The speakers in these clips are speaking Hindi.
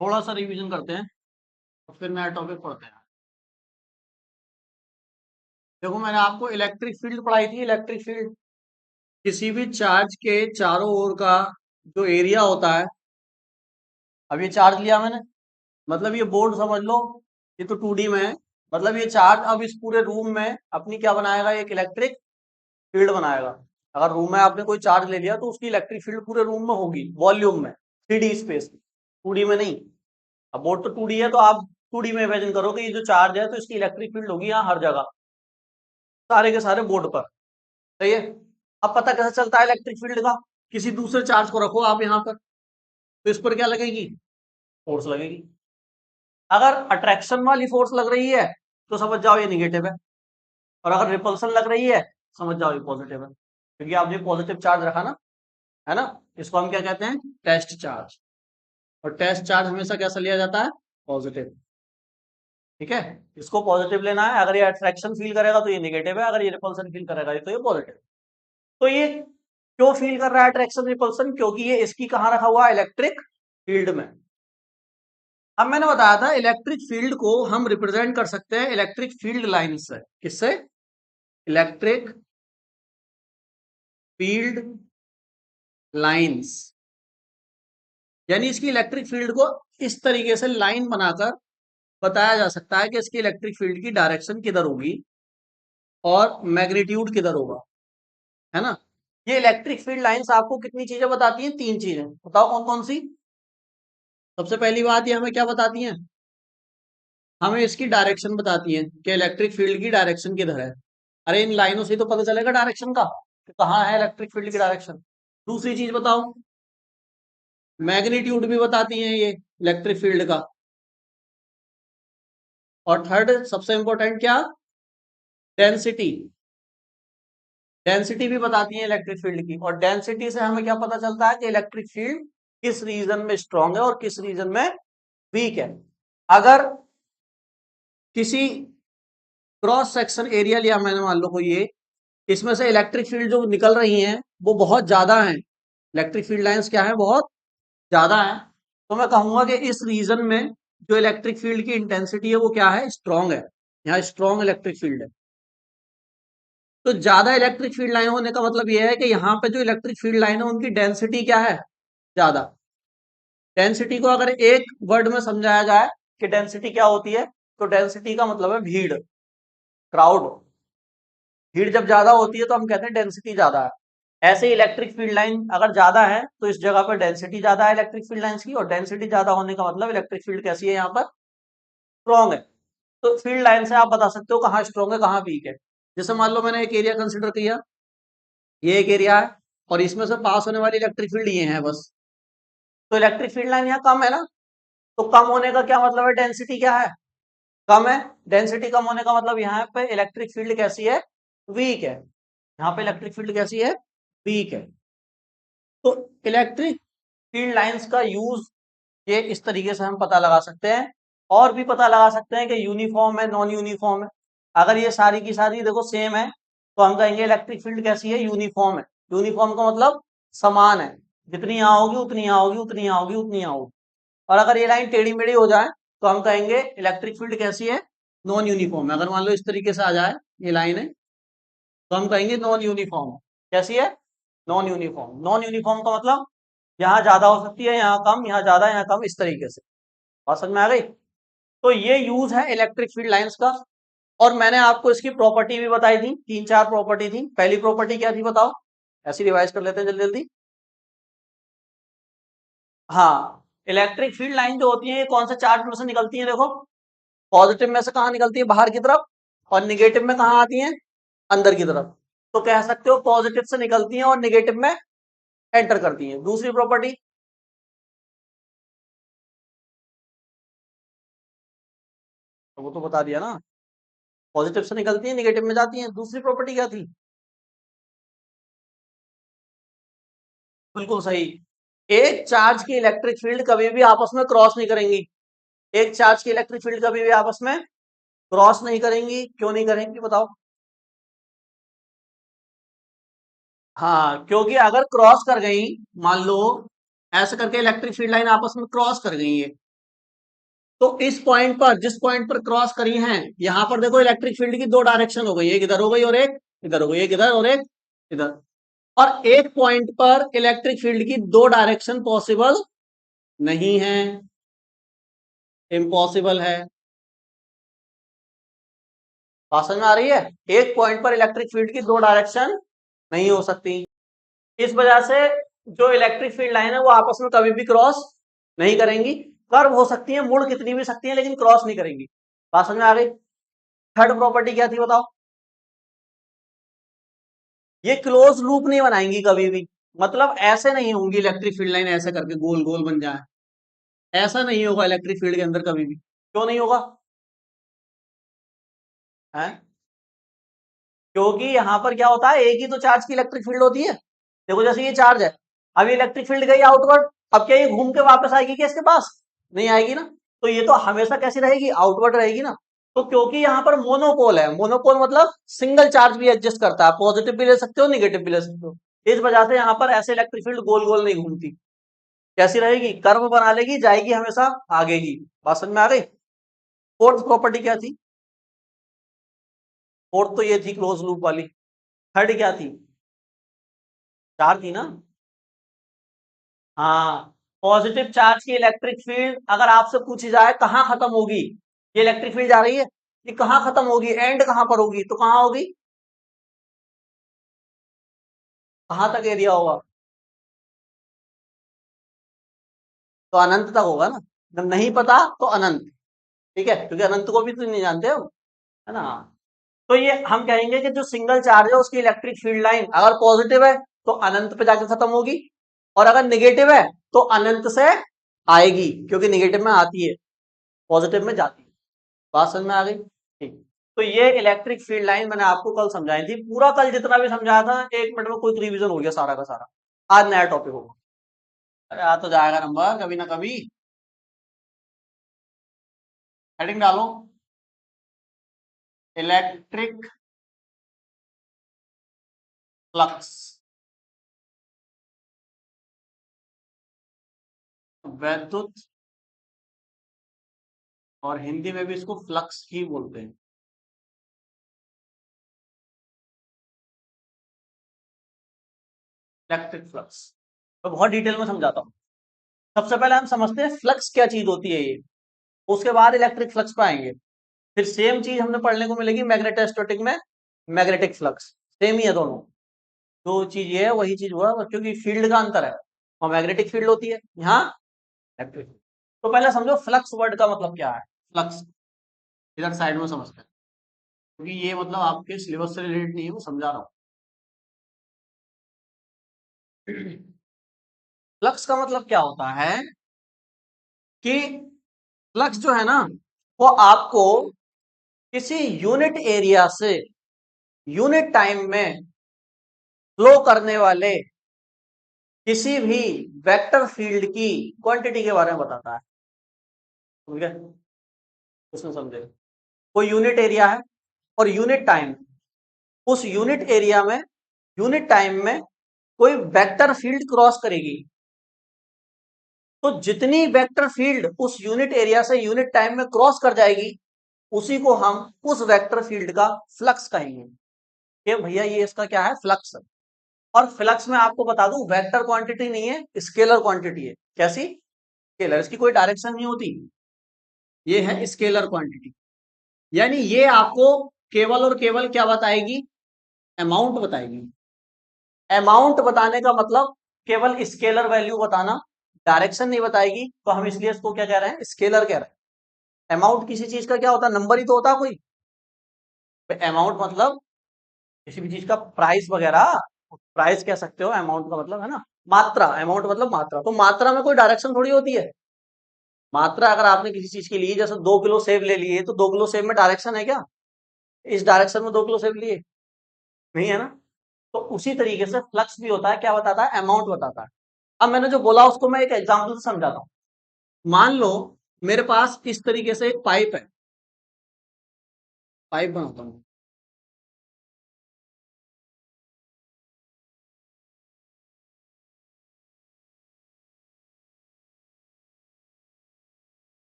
थोड़ा सा रिवीजन करते हैं और फिर नया टॉपिक पढ़ते हैं। देखो मैंने आपको इलेक्ट्रिक फील्ड पढ़ाई थी। इलेक्ट्रिक फील्ड किसी भी चार्ज के चारों ओर का जो एरिया होता है। अब ये चार्ज लिया मैंने, मतलब ये बोर्ड समझ लो, ये तो 2D में है। मतलब ये चार्ज अब इस पूरे रूम में अपनी क्या बनाएगा, एक इलेक्ट्रिक फील्ड बनाएगा। अगर रूम में आपने कोई चार्ज ले लिया तो उसकी इलेक्ट्रिक फील्ड पूरे रूम में होगी, वॉल्यूम में, 3D स्पेस में, 2D में नहीं। अब बोर्ड तो 2D है तो आप 2D में इमेजिन करो कि ये जो चार्ज है तो इसकी इलेक्ट्रिक फील्ड होगी यहाँ हर जगह, सारे के सारे बोर्ड पर। सही है। अब पता कैसे चलता है इलेक्ट्रिक फील्ड का? किसी दूसरे चार्ज को रखो आप यहाँ पर, तो इस पर क्या लगेगी? फोर्स लगेगी। अगर अट्रैक्शन वाली फोर्स लग रही है तो समझ जाओ ये निगेटिव है, और अगर रिपल्सन लग रही है समझ जाओ ये पॉजिटिव है, क्योंकि आपने पॉजिटिव चार्ज रखा ना, है ना। इसको हम क्या कहते हैं? Test charge. और टेस्ट चार्ज हमेशा कैसा लिया जाता है? पॉजिटिव। ठीक है। इसको पॉजिटिव लेना है। अगर ये अट्रैक्शन फील करेगा तो ये निगेटिव है, अगर ये रिपल्सन फील करेगा तो ये पॉजिटिव। तो ये क्यों फील कर रहा है अट्रैक्शन रिपल्सन? क्योंकि ये इसकी कहां रखा हुआ है? इलेक्ट्रिक फील्ड में। अब मैंने बताया था इलेक्ट्रिक फील्ड को हम रिप्रेजेंट कर सकते हैं इलेक्ट्रिक फील्ड लाइन से। किससे? Electric field lines. यानी इसकी इलेक्ट्रिक फील्ड को इस तरीके से लाइन बनाकर बताया जा सकता है कि इसकी इलेक्ट्रिक फील्ड की डायरेक्शन किधर होगी और मैग्नीट्यूड किधर होगा, है ना। ये इलेक्ट्रिक फील्ड लाइंस आपको कितनी चीजें बताती हैं? 3 चीजें। बताओ कौन कौन सी। सबसे पहली बात ये हमें क्या बताती हैं? हमें इसकी डायरेक्शन बताती हैं कि इलेक्ट्रिक फील्ड की डायरेक्शन किधर है। अरे इन लाइनों से तो पता चलेगा डायरेक्शन का कि कहाँ है इलेक्ट्रिक फील्ड की डायरेक्शन। दूसरी चीज बताओ, मैग्नीट्यूड भी बताती हैं ये इलेक्ट्रिक फील्ड का। और थर्ड सबसे इंपॉर्टेंट क्या? डेंसिटी। डेंसिटी भी बताती है इलेक्ट्रिक फील्ड की। और डेंसिटी से हमें क्या पता चलता है कि इलेक्ट्रिक फील्ड किस रीजन में स्ट्रांग है और किस रीजन में वीक है। अगर किसी क्रॉस सेक्शन एरिया लिया मैंने, मान लो कोई ये, इसमें से इलेक्ट्रिक फील्ड जो निकल रही हैं वो बहुत ज्यादा हैं, इलेक्ट्रिक फील्ड लाइंस क्या है? बहुत ज्यादा है। तो मैं कहूंगा कि इस रीजन में जो इलेक्ट्रिक फील्ड की इंटेंसिटी है वो क्या है? स्ट्रांग है। यहाँ स्ट्रांग इलेक्ट्रिक फील्ड है। तो ज्यादा इलेक्ट्रिक फील्ड लाइन होने का मतलब यह है कि यहाँ पे जो इलेक्ट्रिक फील्ड लाइन है उनकी डेंसिटी क्या है? ज्यादा। डेंसिटी को अगर एक वर्ड में समझाया जाए कि डेंसिटी क्या होती है, तो डेंसिटी का मतलब है भीड़, क्राउड। भीड़ जब ज्यादा होती है तो हम कहते हैं डेंसिटी ज्यादा है। ऐसे इलेक्ट्रिक फील्ड लाइन अगर ज्यादा है तो इस जगह पर डेंसिटी ज्यादा है इलेक्ट्रिक फील्ड लाइंस की, और डेंसिटी ज्यादा होने का मतलब इलेक्ट्रिक फील्ड कैसी है? यहाँ पर स्ट्रॉन्ग है। तो फील्ड लाइन से आप बता सकते हो कहाँ स्ट्रॉन्ग है कहाँ वीक है। जैसे मान लो मैंने एक एरिया कंसिडर किया, ये एक एरिया है, और इसमें से पास होने वाली इलेक्ट्रिक फील्ड ये है बस। तो इलेक्ट्रिक फील्ड लाइन यहाँ कम है ना, तो कम होने का क्या मतलब है? डेंसिटी क्या है? कम है। डेंसिटी कम होने का मतलब यहाँ पे इलेक्ट्रिक फील्ड कैसी है? वीक है। यहाँ पे इलेक्ट्रिक फील्ड कैसी है? वीक है। तो इलेक्ट्रिक फील्ड लाइंस का यूज ये इस तरीके से हम पता लगा सकते हैं। और भी पता लगा सकते हैं कि यूनिफॉर्म है, नॉन यूनिफॉर्म है। अगर ये सारी की सारी देखो सेम है तो हम कहेंगे इलेक्ट्रिक फील्ड कैसी है? यूनिफॉर्म है। यूनिफॉर्म का मतलब समान है, जितनी यहाँ होगी उतनी यहाँ होगी, उतनी यहाँ होगी उतनी यहाँ होगी। और अगर ये लाइन टेढ़ी मेढ़ी हो जाए तो हम कहेंगे इलेक्ट्रिक फील्ड कैसी है? नॉन यूनिफॉर्म है। अगर मान लो इस तरीके से आ जाए, ये लाइन है, तो हम कहेंगे नॉन यूनिफॉर्म। कैसी है? Non uniform. नॉन यूनिफॉर्म का मतलब यहाँ ज्यादा हो सकती है, यहाँ कम, यहाँ ज्यादा, यहाँ कम, इस तरीके से। बात समझ में आ गई? तो ये यूज है इलेक्ट्रिक फील्ड लाइंस का। और मैंने आपको इसकी प्रॉपर्टी भी बताई थी, 3-4 प्रॉपर्टी थी। पहली प्रॉपर्टी क्या थी बताओ? ऐसी रिवाइज कर लेते हैं जल्दी जल्दी। हाँ, इलेक्ट्रिक फील्ड लाइन जो होती है ये कौन से चार्ज में से निकलती है? देखो, पॉजिटिव में से कहाँ निकलती है? बाहर की तरफ। और निगेटिव में कहाँ आती है? अंदर की तरफ। तो कह सकते हो पॉजिटिव से निकलती है और निगेटिव में एंटर करती है। दूसरी प्रॉपर्टी, तो वो तो बता दिया ना, पॉजिटिव से निकलती है निगेटिव में जाती है। दूसरी प्रॉपर्टी क्या थी? बिल्कुल सही। एक चार्ज की इलेक्ट्रिक फील्ड कभी भी आपस में क्रॉस नहीं करेंगी। एक चार्ज की इलेक्ट्रिक फील्ड कभी भी आपस में क्रॉस नहीं करेंगी। क्यों नहीं करेंगी बताओ? हाँ, क्योंकि अगर क्रॉस कर गई, मान लो ऐसे करके इलेक्ट्रिक फील्ड लाइन आपस में क्रॉस कर गई है, तो इस पॉइंट पर, जिस पॉइंट पर क्रॉस करी हैं, यहां पर देखो इलेक्ट्रिक फील्ड की दो डायरेक्शन हो गई, एक इधर हो गई और एक इधर हो गई, एक इधर और एक इधर। और एक पॉइंट पर इलेक्ट्रिक फील्ड की दो डायरेक्शन पॉसिबल नहीं है, इम्पॉसिबल है। बात समझ में आ रही है? एक पॉइंट पर इलेक्ट्रिक फील्ड की दो डायरेक्शन नहीं हो सकती। इस वजह से जो इलेक्ट्रिक फील्ड लाइन है वो आपस में कभी भी क्रॉस नहीं करेंगी। कर्व हो सकती है, मुड़ कितनी भी सकती है, लेकिन क्रॉस नहीं करेंगी। बात समझ में आ गई? थर्ड प्रॉपर्टी क्या थी बताओ? ये क्लोज लूप नहीं बनाएंगी कभी भी। मतलब ऐसे नहीं होंगी इलेक्ट्रिक फील्ड लाइन ऐसे करके गोल गोल बन जाए, ऐसा नहीं होगा इलेक्ट्रिक फील्ड के अंदर कभी भी। क्यों नहीं होगा? है, क्योंकि यहां पर क्या होता है, एक ही तो चार्ज की इलेक्ट्रिक फील्ड होती है। देखो जैसे ये चार्ज है, अभी इलेक्ट्रिक फील्ड गई आउटवर्ड, अब क्या ये घूम के वापस आएगी क्या इसके पास? नहीं आएगी ना। तो ये तो हमेशा कैसी रहेगी, आउटवर्ड रहेगी ना। तो क्योंकि यहाँ पर मोनोपोल है, मोनोपोल मतलब सिंगल चार्ज भी एडजस्ट करता है, पॉजिटिव भी ले सकते हो नेगेटिव भी ले सकते हो। इस वजह से यहाँ पर ऐसे इलेक्ट्रिक फील्ड गोल गोल नहीं घूमती, कैसी रहेगी, कर्व बना लेगी, जाएगी हमेशा आगे ही। बात समझ में आ गई? फोर्थ प्रॉपर्टी क्या थी? फोर्थ तो ये थी क्लोज लूप वाली। थर्ड क्या थी? चार थी ना? हाँ, पॉजिटिव चार्ज की इलेक्ट्रिक फील्ड अगर आपसे पूछी जाए कहाँ खत्म होगी, ये इलेक्ट्रिक फील्ड जा रही है, ये कहाँ खत्म होगी, एंड कहाँ पर होगी, तो कहाँ होगी? कहाँ तक एरिया होगा? तो अनंत तक होगा ना। जब नहीं पता तो अनंत। ठीक है, क्योंकि अनंत को भी तो नहीं जानते हो, है ना। तो ये हम कहेंगे कि जो सिंगल चार्ज है उसकी इलेक्ट्रिक फील्ड लाइन अगर पॉजिटिव है तो अनंत पे जाके खत्म होगी, और अगर निगेटिव है तो अनंत से आएगी, क्योंकि निगेटिव में आती है, पॉजिटिव में जाती है। बात समझ में आ गई? ठीक। तो ये इलेक्ट्रिक फील्ड लाइन मैंने आपको कल समझाई थी, पूरा कल जितना भी समझाया था 1 मिनट में क्विक रिवीजन हो गया सारा का सारा। आज नया टॉपिक होगा। अरे आ तो जाएगा नंबर कभी ना कभी। हेडिंग डालो, इलेक्ट्रिक फ्लक्स, वैद्युत, और हिंदी में भी इसको फ्लक्स ही बोलते हैं। इलेक्ट्रिक फ्लक्स तो बहुत डिटेल में समझाता हूँ। सबसे पहले हम समझते हैं फ्लक्स क्या चीज होती है ये, उसके बाद इलेक्ट्रिक फ्लक्स पे आएंगे। फिर सेम चीज हमने पढ़ने को मिलेगी मैग्नेटोस्टैटिक में, मैग्नेटिक फ्लक्स। सेम ही है दोनों, जो चीज ये है वही चीज हुआ, क्योंकि फील्ड का अंतर है, और मैग्नेटिक फील्ड होती है यहाँ इलेक्ट्रिक। तो पहले समझो फ्लक्स वर्ड का मतलब क्या है। फ्लक्स इधर साइड में समझते हैं, क्योंकि ये मतलब आपके सिलेबस से रिलेटेड नहीं है, मैं समझा रहा हूँ। फ्लक्स का मतलब क्या होता है कि फ्लक्स जो है ना, वो आपको किसी यूनिट एरिया से यूनिट टाइम में फ्लो करने वाले किसी भी वेक्टर फील्ड की क्वांटिटी के बारे में बताता है। ठीक है, उसमें समझे, कोई यूनिट एरिया है और यूनिट टाइम, उस यूनिट एरिया में यूनिट टाइम में कोई वेक्टर फील्ड क्रॉस करेगी, तो जितनी वेक्टर फील्ड उस यूनिट एरिया से यूनिट टाइम में क्रॉस कर जाएगी, उसी को हम उस वेक्टर फील्ड का फ्लक्स कहेंगे कि भैया ये इसका क्या है, फ्लक्स है। और फ्लक्स में आपको बता दूं वेक्टर क्वांटिटी नहीं है, स्केलर क्वांटिटी है। कैसी? स्केलर, इसकी कोई डायरेक्शन नहीं होती, ये है स्केलर क्वांटिटी। यानी ये आपको केवल और केवल क्या बताएगी, अमाउंट बताएगी। अमाउंट बताने का मतलब केवल स्केलर वैल्यू बताना, डायरेक्शन नहीं बताएगी, तो हम इसलिए इसको क्या कह रहे हैं, स्केलर कह रहे हैं। अमाउंट किसी चीज का क्या होता है, नंबर ही तो होता है कोई। अमाउंट मतलब किसी भी चीज का प्राइस वगैरह, प्राइस कह सकते हो, अमाउंट का मतलब है ना मात्रा, अमाउंट मतलब मात्रा। तो मात्रा में कोई डायरेक्शन थोड़ी होती है। मात्रा अगर आपने किसी चीज की ली, जैसे 2 किलो सेब ले लिए, तो 2 किलो सेब में डायरेक्शन है क्या, इस डायरेक्शन में 2 किलो सेब लिए? नहीं है ना। तो उसी तरीके से फ्लक्स भी होता है, क्या बताता है, अमाउंट बताता है। अब मैंने जो बोला उसको मैं एक एग्जांपल से समझाता हूँ। मान लो मेरे पास इस तरीके से एक पाइप है, पाइप बनाता हूँ।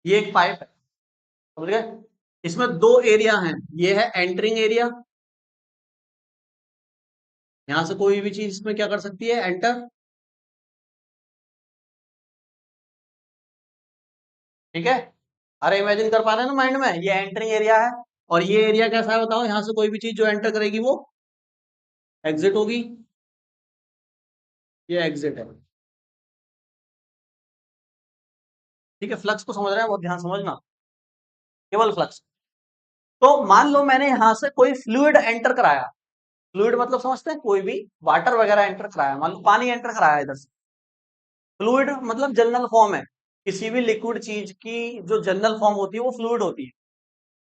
ये एक पाइप है, समझ गए। इसमें दो एरिया हैं, ये है एंटरिंग एरिया, यहां से कोई भी चीज इसमें क्या कर सकती है, एंटर, ठीक है। अरे इमेजिन कर पा रहे हैं ना माइंड में, ये एंटरिंग एरिया है, और ये एरिया कैसा है बताओ, यहां से कोई भी चीज जो एंटर करेगी वो एग्जिट होगी, ये एग्जिट है, ठीक है। फ्लक्स को समझ रहे हैं, बहुत ध्यान समझना, केवल फ्लक्स। तो मान लो मैंने यहां से कोई फ्लूइड एंटर कराया, फ्लूइड मतलब समझते हैं, कोई भी वाटर वगैरह एंटर कराया, मान लो पानी एंटर कराया इधर से। फ्लूइड मतलब जनरल फॉर्म है, किसी भी लिक्विड चीज की जो जनरल फॉर्म होती है वो फ्लूइड होती है।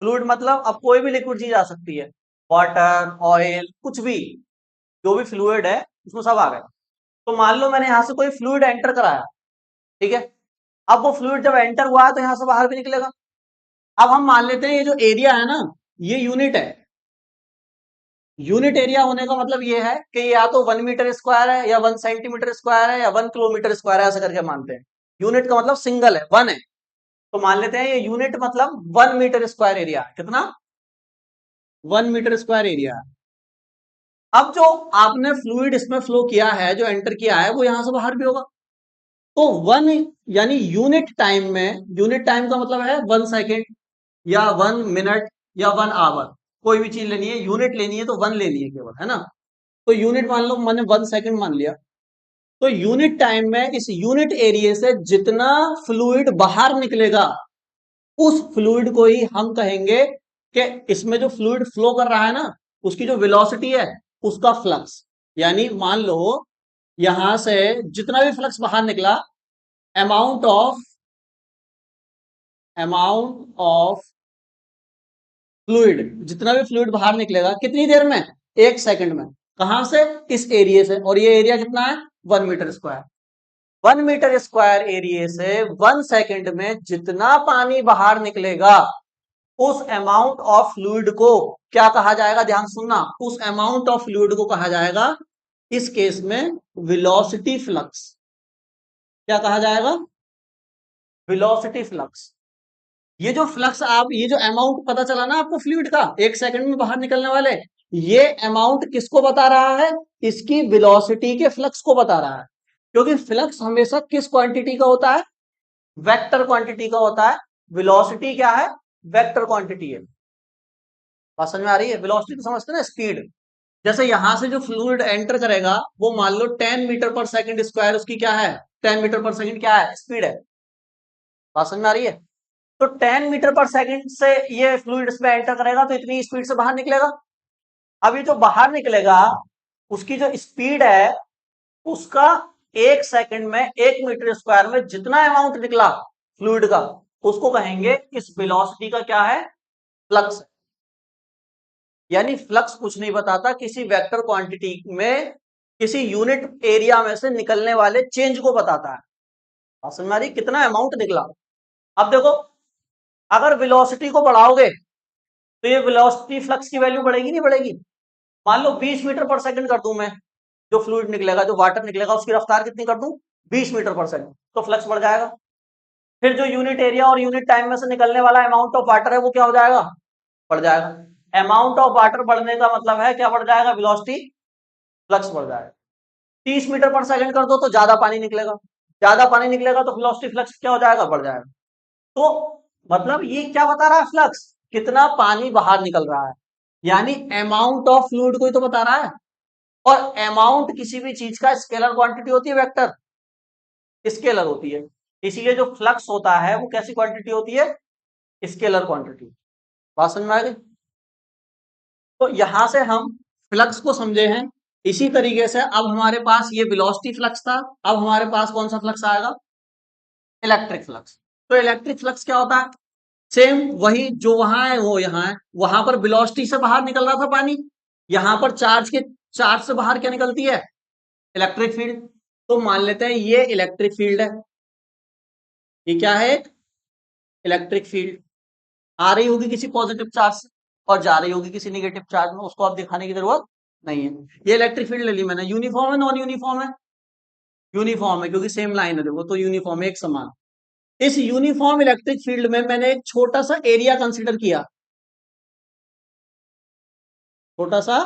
फ्लूइड मतलब अब कोई भी लिक्विड चीज आ सकती है, वाटर, ऑयल, कुछ भी, जो भी फ्लूइड है उसमें सब आ गए। तो मान लो मैंने यहाँ से कोई फ्लूइड एंटर कराया, ठीक है। अब वो फ्लूइड जब एंटर हुआ है तो यहाँ से बाहर भी निकलेगा। अब हम मान लेते हैं ये जो एरिया है ना, ये यूनिट है। यूनिट एरिया होने का मतलब ये है कि या तो 1 मीटर स्क्वायर है, या 1 सेंटीमीटर स्क्वायर है, या 1 किलोमीटर स्क्वायर है, ऐसा करके मानते हैं। यूनिट का मतलब सिंगल है, वन है। तो मान लेते हैं ये यूनिट मतलब 1 मीटर स्क्वायर एरिया, कितना, 1 मीटर स्क्वायर एरिया। अब जो आपने फ्लूइड इसमें फ्लो किया है, जो एंटर किया है, वो यहां से बाहर भी होगा। तो वन, यानी यूनिट टाइम में, यूनिट टाइम का मतलब है 1 सेकेंड, या 1 मिनट, या 1 आवर, कोई भी चीज लेनी है, यूनिट लेनी है तो वन लेनी है केवल, है ना। तो यूनिट मान लो मैंने 1 सेकेंड मान लिया। तो यूनिट टाइम में इस यूनिट एरिया से जितना फ्लूइड बाहर निकलेगा, उस फ्लूइड को ही हम कहेंगे कि इसमें जो फ्लूइड फ्लो कर रहा है ना, उसकी जो वेलोसिटी है, उसका फ्लक्स। यानी मान लो यहां से जितना भी फ्लक्स बाहर निकला, amount of amount of, fluid, जितना भी फ्लूइड बाहर निकलेगा कितनी देर में, 1 सेकंड में। कहां से, इस एरिया से, और ये एरिया कितना है, 1 metre square. 1 metre square area से 1 सेकंड में जितना पानी बाहर निकलेगा, उस अमाउंट ऑफ फ्लूइड को क्या कहा जाएगा, ध्यान सुनना, उस अमाउंट ऑफ फ्लूइड को कहा जाएगा इस केस में वेलोसिटी फ्लक्स। क्या कहा जाएगा, वेलोसिटी फ्लक्स। ये जो फ्लक्स, आप ये जो अमाउंट पता चला ना आपको फ्लूइड का 1 सेकंड में बाहर निकलने वाले, ये अमाउंट किसको बता रहा है, इसकी वेलोसिटी के फ्लक्स को बता रहा है। क्योंकि फ्लक्स हमेशा किस क्वांटिटी का होता है, वेक्टर क्वांटिटी का होता है। वेलोसिटी क्या है, वेक्टर क्वांटिटी है। बात समझ में आ रही है, वेलोसिटी तो समझते हैं ना, स्पीड। जैसे यहां से जो फ्लूइड एंटर करेगा, वो मान लो 10 मीटर पर सेकंड स्क्वायर उसकी क्या है, 10 मीटर पर सेकंड क्या है, स्पीड है। बात समझ में आ रही है। तो 10 मीटर पर सेकंड से ये फ्लूइड इसमें एंटर करेगा तो इतनी स्पीड से बाहर निकलेगा। अब ये जो बाहर निकलेगा, उसकी जो स्पीड है, उसका 1 सेकंड में 1 मीटर स्क्वायर में जितना अमाउंट निकला फ्लूइड का, उसको कहेंगे इस वेलोसिटी का क्या है, फ्लक्स। यानी फ्लक्स कुछ नहीं बताता, किसी वेक्टर क्वांटिटी में किसी यूनिट एरिया में से निकलने वाले चेंज को बताता है। आप समझ में आ रही, कितना अमाउंट निकला। अब देखो, अगर वेलोसिटी को बढ़ाओगे तो ये वेलोसिटी फ्लक्स की वैल्यू बढ़ेगी नहीं बढ़ेगी। मान लो 20 मीटर पर सेकंड कर दूं मैं, जो फ्लूइड निकलेगा, जो वाटर निकलेगा, उसकी रफ्तार कितनी कर दूं, 20 मीटर पर सेकंड, तो फ्लक्स बढ़ जाएगा। फिर जो यूनिट एरिया और यूनिट टाइम में से निकलने वाला अमाउंट ऑफ वाटर है, वो क्या हो जाएगा, बढ़ जाएगा। अमाउंट ऑफ वाटर बढ़ने का मतलब है क्या बढ़ जाएगा, वेलोसिटी, फ्लक्स बढ़ जाएगा। 30 मीटर पर सेकंड कर दो तो ज्यादा पानी निकलेगा, ज्यादा पानी निकलेगा तो वेलोसिटी फ्लक्स क्या हो जाएगा, बढ़ जाएगा। तो मतलब ये क्या बता रहा है, फ्लक्स, कितना पानी बाहर निकल रहा है, यानी अमाउंट ऑफ फ्लूइड को ही तो बता रहा है। और अमाउंट किसी भी चीज का स्केलर क्वांटिटी होती है, वेक्टर स्केलर होती है। इसीलिए जो फ्लक्स होता है वो कैसी क्वांटिटी होती है, स्केलर क्वांटिटी। बात समझ में आ गई। तो यहां से हम फ्लक्स को समझे हैं। इसी तरीके से अब हमारे पास ये वेलोसिटी फ्लक्स था, अब हमारे पास कौन सा फ्लक्स आएगा, इलेक्ट्रिक फ्लक्स। तो इलेक्ट्रिक फ्लक्स क्या होता है, सेम वही जो वहां है वो यहाँ है। वहां पर वेलोसिटी से बाहर निकल रहा था पानी, यहां पर चार्ज से बाहर क्या निकलती है, इलेक्ट्रिक फील्ड। तो मान लेते हैं ये इलेक्ट्रिक फील्ड है, ये क्या है, इलेक्ट्रिक फील्ड। आ रही होगी किसी पॉजिटिव चार्ज से और जा रही होगी किसी नेगेटिव चार्ज में, उसको आप दिखाने की जरूरत नहीं है। ये इलेक्ट्रिक फील्ड ले ली मैंने, यूनिफॉर्म है, नॉन यूनिफॉर्म है, यूनिफॉर्म है क्योंकि सेम लाइन है, देखो तो यूनिफॉर्म है, एक समान। इस यूनिफॉर्म इलेक्ट्रिक फील्ड में मैंने एक छोटा सा एरिया कंसीडर किया, छोटा सा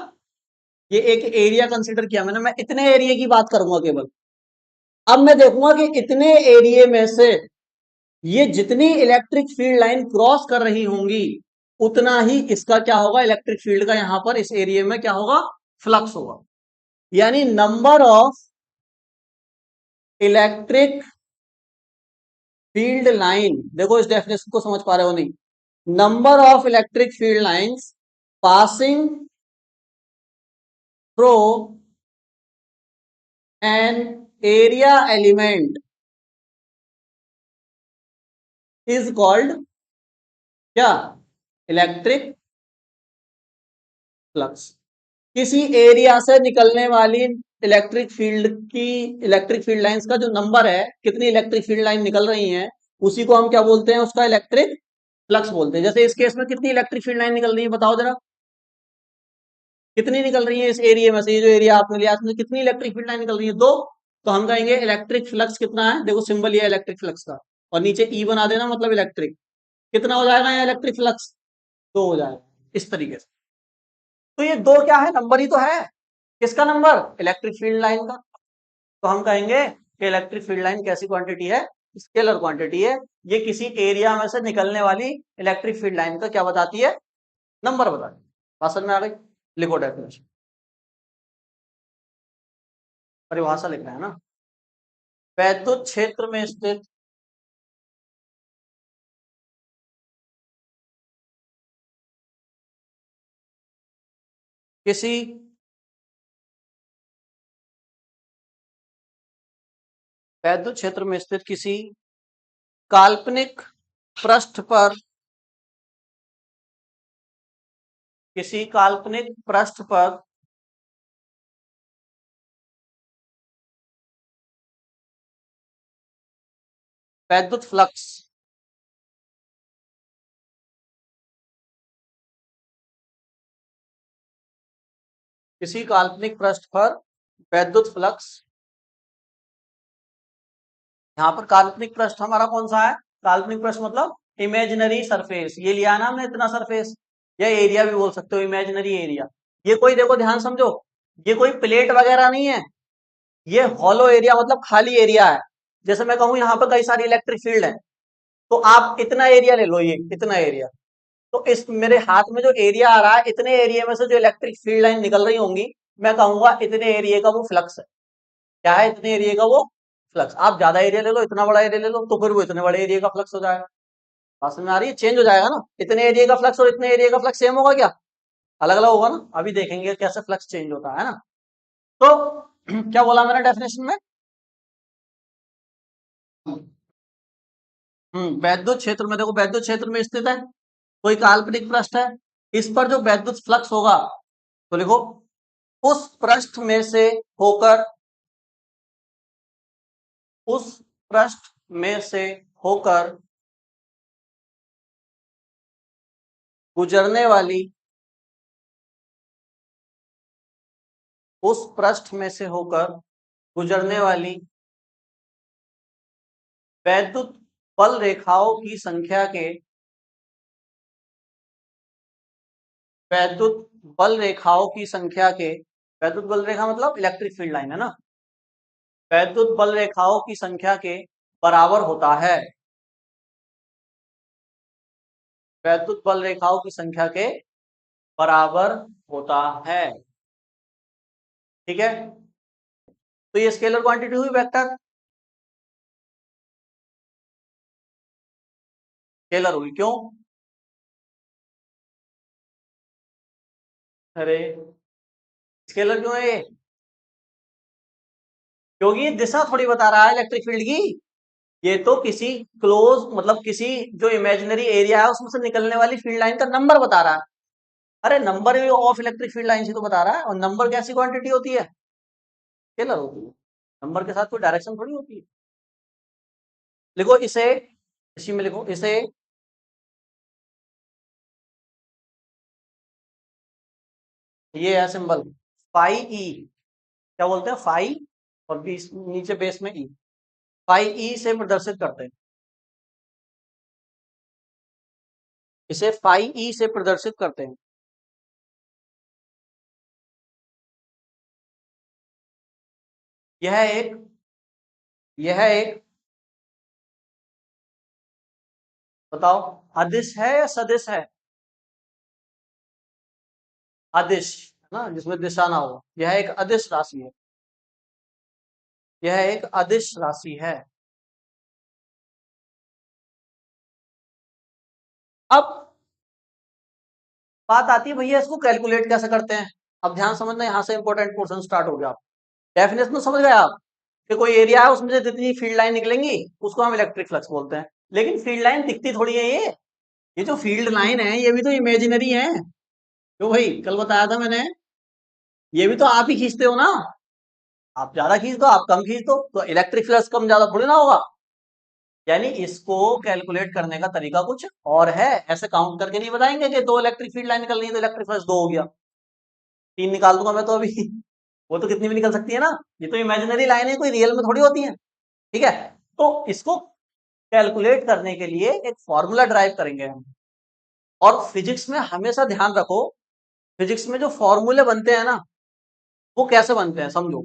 ये एक एरिया कंसीडर किया मैंने, मैं इतने एरिया की बात करूंगा केवल। अब मैं देखूंगा कि इतने एरिया में से ये जितनी इलेक्ट्रिक फील्ड लाइन क्रॉस कर रही होंगी उतना ही इसका क्या होगा, इलेक्ट्रिक फील्ड का यहां पर इस एरिया में क्या होगा, फ्लक्स होगा। यानी number of electric field line, देखो इस डेफिनेशन को समझ पा रहे हो नहीं, number of electric field lines passing through an area element is called क्या, इलेक्ट्रिक फ्लक्स। किसी एरिया से निकलने वाली इलेक्ट्रिक फील्ड की, इलेक्ट्रिक फील्ड लाइंस का जो नंबर है, कितनी इलेक्ट्रिक फील्ड लाइन निकल रही हैं, उसी को हम क्या बोलते हैं, उसका इलेक्ट्रिक फ्लक्स बोलते हैं। जैसे इस केस में कितनी इलेक्ट्रिक फील्ड लाइन निकल रही है बताओ जरा, कितनी निकल रही है इस एरिया में से, ये जो एरिया आपने लिया इसमें कितनी इलेक्ट्रिक फील्ड लाइन निकल रही है, दो। तो हम कहेंगे इलेक्ट्रिक फ्लक्स कितना है, देखो सिंबल ये है इलेक्ट्रिक फ्लक्स का, और नीचे ई बना देना, मतलब इलेक्ट्रिक, कितना हो जाएगा यहाँ इलेक्ट्रिक फ्लक्स, दो हो जाएगा इस तरीके से। तो ये दो क्या है, नंबर ही तो है, किसका नंबर, इलेक्ट्रिक फील्ड लाइन का। तो हम कहेंगे कि इलेक्ट्रिक फील्ड लाइन कैसी क्वांटिटी है, स्केलर क्वांटिटी है। ये किसी एरिया में से निकलने वाली इलेक्ट्रिक फील्ड लाइन का क्या बताती है, नंबर बताती है। बात समझ में आ गई, लिखो डेफिनेशन, परिभाषा लिखना है ना। वैद्युत क्षेत्र में स्थित किसी वैद्युत क्षेत्र में स्थित किसी काल्पनिक पृष्ठ पर, किसी काल्पनिक पृष्ठ पर वैद्युत फ्लक्स किसी काल्पनिक पृष्ठ पर वैद्युत फ्लक्स, यहाँ पर काल्पनिक पृष्ठ हमारा कौन सा है, काल्पनिक पृष्ठ मतलब इमेजिनरी सरफेस, ये लिया ना हमने इतना सरफेस, या एरिया भी बोल सकते हो, इमेजिनरी एरिया। ये कोई देखो ध्यान समझो, ये कोई प्लेट वगैरह नहीं है, ये हॉलो एरिया मतलब खाली एरिया है। जैसे मैं कहूँ यहाँ पर कई सारी इलेक्ट्रिक फील्ड है, तो आप इतना एरिया ले लो, ये इतना एरिया, तो इस मेरे हाथ में जो एरिया आ रहा है, इतने एरिया में से जो इलेक्ट्रिक फील्ड लाइन निकल रही होंगी, मैं कहूंगा इतने एरिया का वो फ्लक्स है। क्या है, इतने एरिया का वो फ्लक्स। आप ज्यादा एरिया ले लो, इतना बड़ा एरिया ले लो, तो फिर वो इतने बड़े एरिया का फ्लक्स हो जाएगा। बात समझ में आ रही है, चेंज हो जाएगा ना, इतने एरिया का फ्लक्स और इतने एरिया का फ्लक्स सेम होगा क्या, अलग अलग होगा ना, अभी देखेंगे कैसे फ्लक्स चेंज होता है ना। तो क्या बोला मैंने डेफिनेशन में, वैद्युत क्षेत्र में, देखो वैद्युत क्षेत्र में स्थित है कोई काल्पनिक पृष्ठ है, इस पर जो वैद्युत फ्लक्स होगा, तो लिखो उस पृष्ठ में से होकर, उस पृष्ठ में से होकर गुजरने वाली, उस पृष्ठ में से होकर गुजरने वाली वैद्युत बल रेखाओं की संख्या के, वैद्युत बल रेखाओं की संख्या के, वैद्युत बल रेखा मतलब इलेक्ट्रिक फील्ड लाइन है ना, वैद्युत बल रेखाओं की संख्या के बराबर होता है, वैद्युत बल रेखाओं की संख्या के बराबर होता है। ठीक है, तो ये स्केलर क्वांटिटी हुई, वेक्टर स्केलर हुई, क्यों, अरे स्केलर क्यों है ये, क्योंकि ये दिशा थोड़ी बता रहा है इलेक्ट्रिक फील्ड की, ये तो किसी क्लोज मतलब किसी जो इमेजिनरी एरिया है उसमें से निकलने वाली फील्ड लाइन का नंबर बता रहा है। अरे नंबर भी ऑफ इलेक्ट्रिक फील्ड लाइन ही तो बता रहा है, और नंबर कैसी क्वांटिटी होती है, स्केलर होती है, नंबर के साथ कोई डायरेक्शन थोड़ी होती है। लिखो इसे, इसी में लिखो इसे, ये है सिंबल फाई ई, क्या बोलते हैं फाई, और बीस नीचे बेस में ई, फाई ई से प्रदर्शित करते हैं। इसे फाई ई से प्रदर्शित करते हैं। यह एक यह एक बताओ, अदिश है या सदिश है? अदिश है ना, जिसमें दिशा ना हो। यह एक अदिश राशि है। यह एक अदिश राशि है। अब बात आती है भैया इसको कैलकुलेट कैसे करते हैं। अब ध्यान समझना, यहां से इंपॉर्टेंट पोर्शन स्टार्ट हो गया। डेफिनेशन समझ गए आप कि कोई एरिया है उसमें से जितनी फील्ड लाइन निकलेंगी उसको हम इलेक्ट्रिक फ्लक्स बोलते हैं। लेकिन फील्ड लाइन दिखती थोड़ी है ये जो फील्ड लाइन है ये भी तो इमेजिनरी है। क्यों भाई, कल बताया था मैंने, ये भी तो आप ही खींचते हो ना। आप ज्यादा खींच दो, आप कम खींच दो, तो इलेक्ट्रिक फ्लक्स कम ज्यादा थोड़ी ना होगा। यानी इसको कैलकुलेट करने का तरीका कुछ और है। ऐसे काउंट करके नहीं बताएंगे कि दो इलेक्ट्रिक फील्ड लाइन निकल रही है तो इलेक्ट्रिक फ्लक्स दो हो गया। तीन निकाल दूंगा मैं तो अभी वो तो कितनी भी निकल सकती है ना। ये तो इमेजिनरी लाइन है, कोई रियल में थोड़ी होती है। ठीक है, तो इसको कैलकुलेट करने के लिए एक फॉर्मूला ड्राइव करेंगे हम। और फिजिक्स में हमेशा ध्यान रखो, फिजिक्स में जो फॉर्मूले बनते हैं ना, वो कैसे बनते हैं समझो।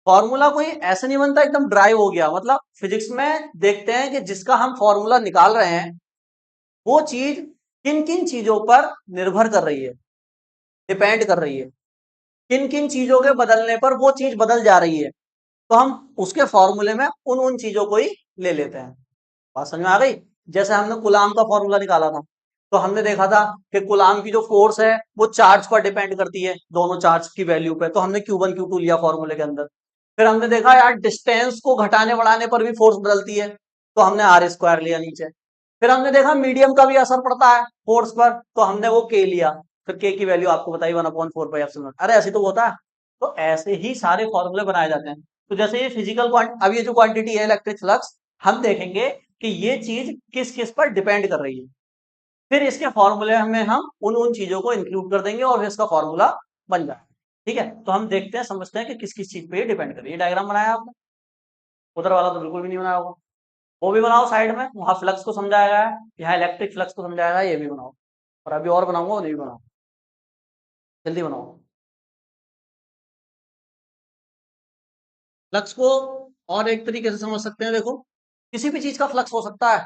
फॉर्मूला कोई ऐसे नहीं बनता एकदम ड्राइव हो गया। मतलब फिजिक्स में देखते हैं कि जिसका हम फॉर्मूला निकाल रहे हैं वो चीज किन किन चीजों पर निर्भर कर रही है, डिपेंड कर रही है। किन किन चीजों के बदलने पर वो चीज बदल जा रही है, तो हम उसके फॉर्मूले में उन उन चीजों को ही ले लेते हैं। बात समझ में आ गई? जैसे हमने कुलाम का फॉर्मूला निकाला था, तो हमने देखा था कि कुलाम की जो फोर्स है वो चार्ज पर डिपेंड करती है, दोनों चार्ज की वैल्यू पे। तो हमने Q1 Q2 लिया फॉर्मूले के अंदर। फिर हमने देखा यार डिस्टेंस को घटाने बढ़ाने पर भी फोर्स बदलती है, तो हमने आर स्क्वायर लिया नीचे। फिर हमने देखा मीडियम का भी असर पड़ता है फोर्स पर, तो हमने वो के लिया। फिर के की वैल्यू आपको बताई 1/4 पाई एप्सिलॉन। अरे ऐसे तो होता है। तो ऐसे ही सारे फॉर्मूले बनाए जाते हैं। तो जैसे ये फिजिकल अब ये जो क्वांटिटी है इलेक्ट्रिक फ्लक्स, हम देखेंगे कि ये चीज किस किस पर डिपेंड कर रही है। फिर इसके फॉर्मूले में हम उन उन चीजों को इंक्लूड कर देंगे और फिर इसका फॉर्मूला बन जाए। ठीक है, तो हम देखते हैं, समझते हैं कि किस किस चीज पे ये डिपेंड कर रही है। डायग्राम बनाया आपने? उधर वाला तो बिल्कुल भी नहीं बनाया होगा। वो भी बनाओ साइड में, वहां फ्लक्स को समझाया गया है, यहाँ इलेक्ट्रिक फ्लक्स को समझाया गया है, ये भी बनाओ। और अभी और बनाऊंगा, वो नहीं बनाओ, जल्दी बनाओ। फ्लक्स को और एक तरीके से समझ सकते हैं, देखो किसी भी चीज का फ्लक्स हो सकता है,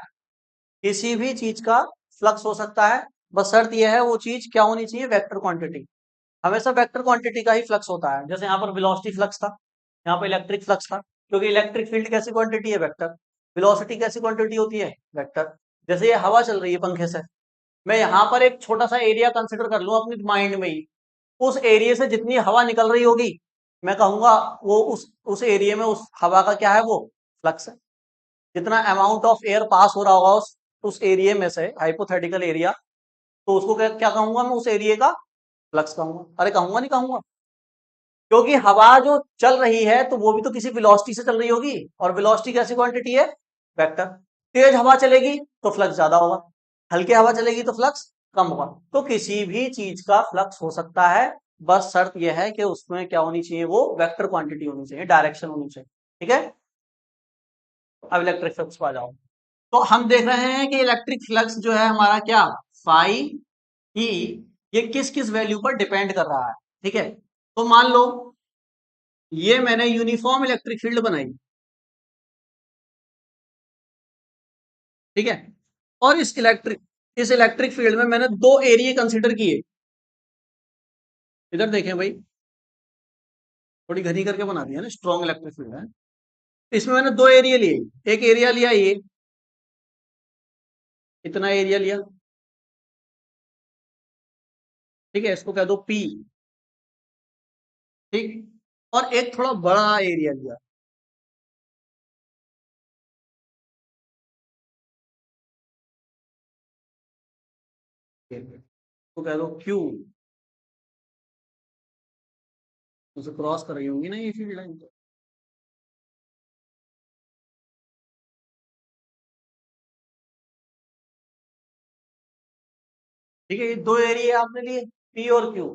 किसी भी चीज का फ्लक्स हो सकता है। बस शर्त यह है वो चीज क्या होनी चाहिए, वेक्टर क्वांटिटी। हमेशा वेक्टर क्वांटिटी का ही फ्लक्स होता है। जैसे यहाँ पर वेलोसिटी फ्लक्स था, यहाँ पर इलेक्ट्रिक फ्लक्स था, क्योंकि इलेक्ट्रिक फील्ड कैसी क्वांटिटी है, वेक्टर। वेलोसिटी कैसी क्वांटिटी होती है, वेक्टर। जैसे ये हवा चल रही है पंखे से, मैं यहाँ पर एक छोटा सा एरिया कंसिडर कर लूं अपनी माइंड में ही, उस एरिया से जितनी हवा निकल रही होगी, मैं कहूंगा वो उस एरिया में उस हवा का क्या है, वो फ्लक्स है। जितना अमाउंट ऑफ एयर पास हो रहा होगा उस एरिया में से, हाइपोथेटिकल एरिया, तो उसको क्या क्या कहूंगा मैं, उस एरिया का फ्लक्स कहूंगा। अरे कहूंगा नहीं कहूंगा? क्योंकि हवा जो चल रही है तो वो भी तो किसी वेलोसिटी से चल रही होगी, और वेलोसिटी कैसी क्वांटिटी है, वेक्टर। तेज हवा चलेगी तो फ्लक्स ज्यादा होगा, हल्की हवा चलेगी तो फ्लक्स कम होगा। तो किसी भी चीज का फ्लक्स हो सकता है, बस शर्त यह है कि उसमें क्या होनी चाहिए, वो वेक्टर क्वांटिटी होनी चाहिए, डायरेक्शन होनी चाहिए। ठीक है, अब इलेक्ट्रिक फ्लक्स पर आ जाओ। तो हम देख रहे हैं कि इलेक्ट्रिक फ्लक्स जो है हमारा क्या, फाई ई, ये किस किस वैल्यू पर डिपेंड कर रहा है। ठीक है, तो मान लो ये मैंने यूनिफॉर्म इलेक्ट्रिक फील्ड बनाई। ठीक है, और इस इलेक्ट्रिक फील्ड में मैंने दो एरिया कंसीडर किए। इधर देखें भाई, थोड़ी घनी करके बना दिया ना, स्ट्रॉन्ग इलेक्ट्रिक फील्ड है। इसमें मैंने दो एरिया लिए। एक एरिया लिया ये, इतना एरिया लिया। ठीक है, इसको कह दो पी। ठीक, और एक थोड़ा बड़ा एरिया लिया। इसको कह दो क्यू। उसे क्रॉस कर रही होंगी ना ये फील्ड लाइन तो। ठीक है, ये दो एरिया आपने लिए, पी और क्यू।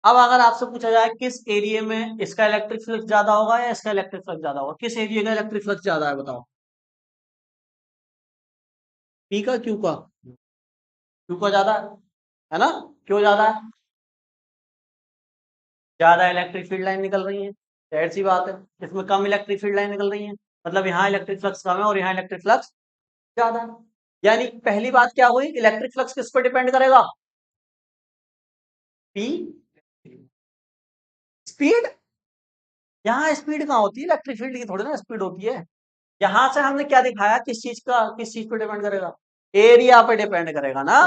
अब अगर आपसे पूछा जाए किस एरिया में इसका इलेक्ट्रिक फ्लक्स ज्यादा होगा या इसका इलेक्ट्रिक फ्लक्स ज्यादा होगा, किस एरिया का इलेक्ट्रिक फ्लक्स ज्यादा है बताओ, पी का क्यू का? क्यू का ज्यादा है ना, क्यों ज्यादा है? ज्यादा इलेक्ट्रिक फील्ड लाइन निकल रही है, जाहिर सी बात है। इसमें कम इलेक्ट्रिक फील्ड लाइन निकल रही है, मतलब यहाँ इलेक्ट्रिक फ्लक्स कम है और यहाँ इलेक्ट्रिक फ्लक्स ज्यादा है। यानी पहली बात क्या हुई, इलेक्ट्रिक फ्लक्स किस पर डिपेंड करेगा? P speed. यहाँ स्पीड कहाँ होती है, इलेक्ट्रिक फील्ड की थोड़ी ना स्पीड होती है। यहां से हमने क्या दिखाया, किस चीज पे डिपेंड करेगा? एरिया पे डिपेंड करेगा ना।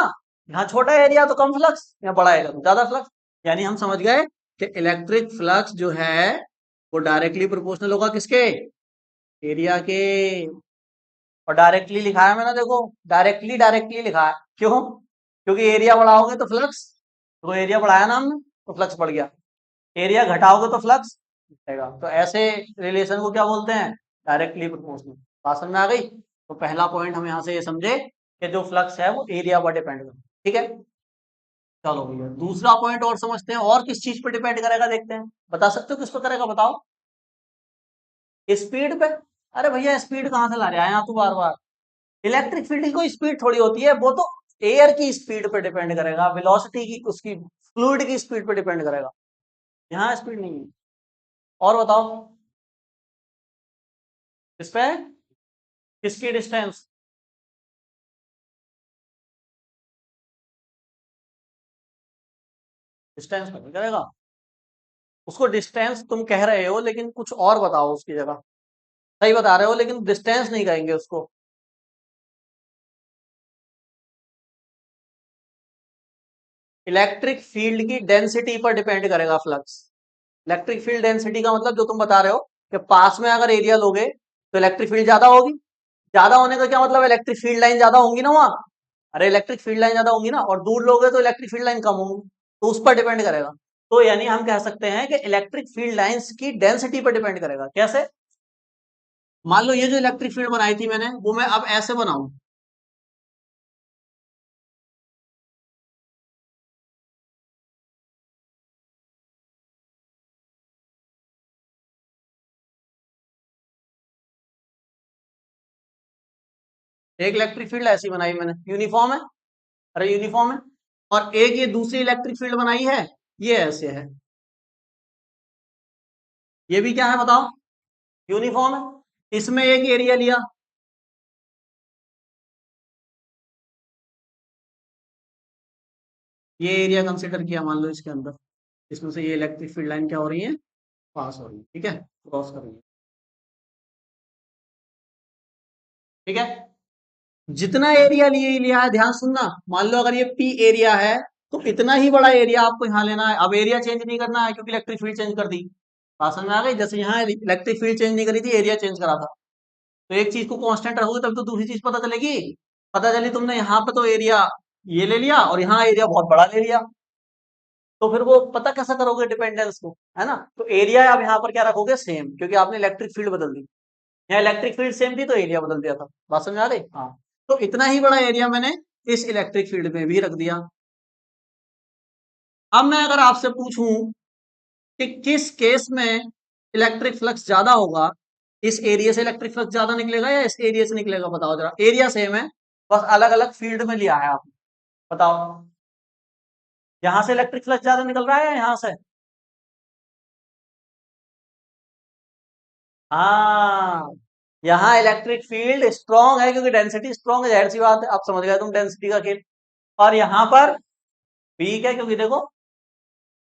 यहाँ छोटा एरिया तो कम फ्लक्स, यहाँ बड़ा एरिया तो ज्यादा फ्लक्स। यानी हम समझ गए कि इलेक्ट्रिक फ्लक्स जो है वो डायरेक्टली प्रोपोर्शनल होगा किसके? एरिया के। और डायरेक्टली लिखा है मैंने, देखो डायरेक्टली डायरेक्टली लिखा है, क्यों? क्योंकि एरिया बढ़ाओगे तो फ्लक्स, तो एरिया बढ़ाया ना हमने तो फ्लक्स बढ़ गया, एरिया घटाओगे तो फ्लक्स घटेगा। तो ऐसे रिलेशन को क्या बोलते हैं? Directly proportional. बात समझ में आ गई? तो पहला पॉइंट हम यहाँ से ये समझे कि जो फ्लक्स है वो एरिया पर डिपेंड करता है। ठीक है, चलो भैया दूसरा पॉइंट और समझते हैं, और किस चीज पर डिपेंड करेगा देखते हैं। बता सकते हो किस पर करेगा, बताओ। स्पीड पे। अरे भैया स्पीड कहाँ से ला रहे हैं यहाँ तू बार बार। इलेक्ट्रिक फील्ड की कोई स्पीड थोड़ी होती है, वो तो एयर की स्पीड पे डिपेंड करेगा, वेलोसिटी की, उसकी फ्लूइड की स्पीड पे डिपेंड करेगा। यहाँ स्पीड नहीं है। और बताओ किस पे? किसकी डिस्टेंस? डिस्टेंस पे करेगा। उसको डिस्टेंस तुम कह रहे हो, लेकिन कुछ और बताओ उसकी जगह। सही बता रहे हो लेकिन डिस्टेंस नहीं कहेंगे उसको। इलेक्ट्रिक फील्ड की डेंसिटी पर डिपेंड करेगा फ्लक्स। इलेक्ट्रिक फील्ड डेंसिटी का मतलब जो तुम बता रहे हो कि पास में अगर एरिया लोगे तो इलेक्ट्रिक फील्ड ज्यादा होगी। ज्यादा होने का क्या मतलब, इलेक्ट्रिक फील्ड लाइन ज्यादा होंगी ना वहां। अरे इलेक्ट्रिक फील्ड लाइन ज्यादा होंगी ना, और दूर लोगे तो इलेक्ट्रिक फील्ड लाइन कम होंगी, तो उस पर डिपेंड करेगा। तो यानी हम कह सकते हैं कि इलेक्ट्रिक फील्ड लाइंस की डेंसिटी पर डिपेंड करेगा। कैसे? मान लो ये जो इलेक्ट्रिक फील्ड बनाई थी मैंने, वो मैं अब ऐसे बनाऊं। एक इलेक्ट्रिक फील्ड ऐसी बनाई मैंने, यूनिफॉर्म है। अरे यूनिफॉर्म है। और एक ये दूसरी इलेक्ट्रिक फील्ड बनाई है, ये ऐसे है। ये भी क्या है बताओ? यूनिफॉर्म है। इसमें एक एरिया लिया, ये एरिया कंसिडर किया मान लो इसके अंदर। इसमें से ये इलेक्ट्रिक फील्ड लाइन क्या हो रही है, पास हो रही है, ठीक है, क्रॉस कर रही है। ठीक है, जितना एरिया लिए लिया है, ध्यान सुनना। मान लो अगर ये पी एरिया है, तो इतना ही बड़ा एरिया आपको यहाँ लेना है। अब एरिया चेंज नहीं करना है क्योंकि इलेक्ट्रिक फील्ड चेंज कर दी। बात समझ में आ गई? जैसे यहाँ इलेक्ट्रिक फील्ड चेंज नहीं करी थी, एरिया चेंज करा था। तो एक चीज को कांस्टेंट रखोगे तब तो दूसरी चीज पता चलेगी। पता चली तुमने यहाँ पे तो एरिया ये ले लिया और यहाँ एरिया बहुत बड़ा ले लिया, तो फिर वो पता कैसे करोगे डिपेंडेंस को, है ना? तो एरिया आप यहाँ पर क्या रखोगे, सेम, क्योंकि आपने इलेक्ट्रिक फील्ड बदल दी। यहाँ इलेक्ट्रिक फील्ड सेम थी तो एरिया बदल दिया था। बात समझ आ रही? हाँ। तो इतना ही बड़ा एरिया मैंने इस इलेक्ट्रिक फील्ड में भी रख दिया। अब मैं अगर आपसे पूछूं कि किस केस में इलेक्ट्रिक फ्लक्स ज्यादा होगा, इस एरिया से इलेक्ट्रिक फ्लक्स ज्यादा निकलेगा या इस एरिया से निकलेगा, बताओ जरा। एरिया सेम है, बस अलग अलग फील्ड में लिया है आपने। बताओ, यहां से इलेक्ट्रिक फ्लक्स ज्यादा निकल रहा है या यहां से? हाँ, यहाँ इलेक्ट्रिक फील्ड स्ट्रॉन्ग है क्योंकि डेंसिटी स्ट्रॉन्ग है, जाहिर सी बात है। आप समझ गए तुम डेंसिटी का खेल। और यहाँ पर वीक है क्योंकि देखो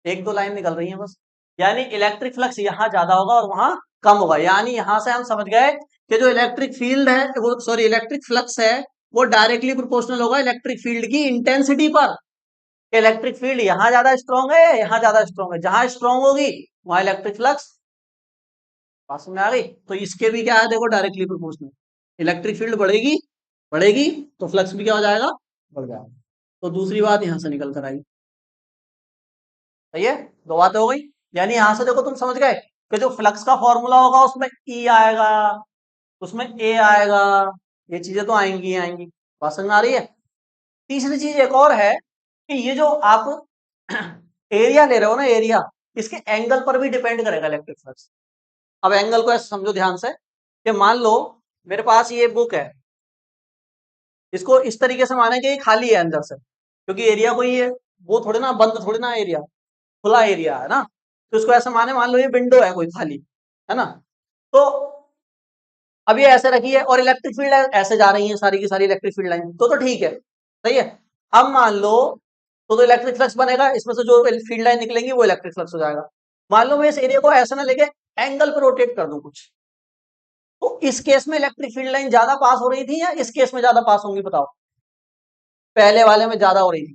एक दो लाइन निकल रही है बस। यानी इलेक्ट्रिक फ्लक्स यहाँ ज्यादा होगा और वहां कम होगा। यानी यहां से हम समझ गए कि जो इलेक्ट्रिक फील्ड है वो, सॉरी, इलेक्ट्रिक फ्लक्स है, वो डायरेक्टली प्रोपोर्शनल होगा इलेक्ट्रिक फील्ड की इंटेंसिटी पर। इलेक्ट्रिक फील्ड यहाँ ज्यादा स्ट्रॉन्ग है या यहाँ ज्यादा स्ट्रॉन्ग है? जहां स्ट्रॉन्ग होगी वहां इलेक्ट्रिक फ्लक्स। पास में आ गई? तो इसके भी क्या है देखो, डायरेक्टली प्रोपोर्शनल। इलेक्ट्रिक फील्ड बढ़ेगी, बढ़ेगी तो फ्लक्स भी क्या हो जाएगा, बढ़ जाएगा। तो दूसरी बात यहां से निकल कर आई। सही है, दो बातें हो गई। यानी यहां से देखो तुम समझ गए कि जो फ्लक्स का फॉर्मूला होगा उसमें ई आएगा, उसमें ए आएगा, ये चीजें तो आएंगी ही आएंगी। बात समझ में आ रही है? तीसरी चीज एक और है कि ये जो आप एरिया ले रहे हो ना, एरिया, इसके एंगल पर भी डिपेंड करेगा इलेक्ट्रिक फ्लक्स। अब एंगल को ऐसे समझो ध्यान से कि मान लो मेरे पास ये बुक है, इसको इस तरीके से माने कि ये खाली है अंदर से, क्योंकि एरिया कोई है वो थोड़ी ना बंद, थोड़ी ना एरिया, खुला एरिया है ना। तो इसको ऐसे माने, मान लो ये विंडो है कोई खाली, है ना। तो अब ये ऐसे रखी है और इलेक्ट्रिक फील्ड ऐसे जा रही है सारी की सारी इलेक्ट्रिक फील्ड लाइन, तो ठीक है, सही है। अब मान लो तो इलेक्ट्रिक फ्लक्स बनेगा, इसमें से जो फील्ड लाइन निकलेंगी वो इलेक्ट्रिक फ्लक्स हो जाएगा। मान लो मैं इस एरिया को ऐसे ना लेके एंगल पर रोटेट कर दूं कुछ, तो इस केस में इलेक्ट्रिक फील्ड लाइन ज्यादा पास हो रही थी या इस केस में ज्यादा पास होंगी बताओ? पहले वाले में ज्यादा हो रही थी।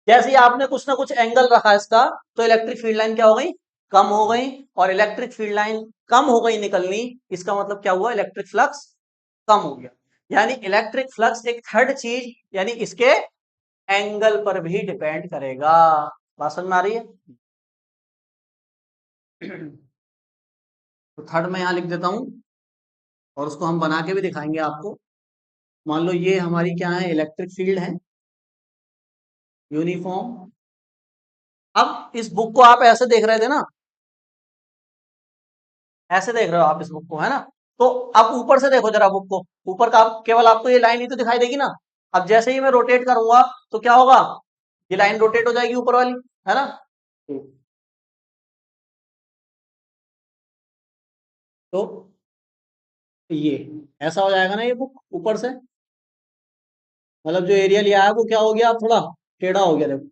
जैसे ही आपने कुछ ना कुछ एंगल रखा इसका, तो इलेक्ट्रिक फील्ड लाइन क्या हो गई, कम हो गई। और इलेक्ट्रिक फील्ड लाइन कम हो गई निकलनी, इसका मतलब क्या हुआ, इलेक्ट्रिक फ्लक्स कम हो गया। यानी इलेक्ट्रिक फ्लक्स एक थर्ड चीज, यानी इसके एंगल पर भी डिपेंड करेगा। बात समझ में आ रही है? तो थर्ड मैं यहां लिख देता हूं और उसको हम बना के भी दिखाएंगे आपको। मान लो ये हमारी क्या है, इलेक्ट्रिक फील्ड है यूनिफॉर्म। अब इस बुक को आप ऐसे देख रहे थे ना, ऐसे देख रहे हो आप इस बुक को, है ना। तो अब ऊपर से देखो जरा बुक को, ऊपर का केवल आपको ये लाइन ही तो दिखाई देगी ना। अब जैसे ही मैं रोटेट करूंगा तो क्या होगा, ये लाइन रोटेट हो जाएगी ऊपर वाली, है ना। तो ये ऐसा हो जाएगा ना, ये बुक ऊपर से, मतलब जो एरिया लिया है वो क्या हो गया, थोड़ा टेढ़ा हो गया, देखो।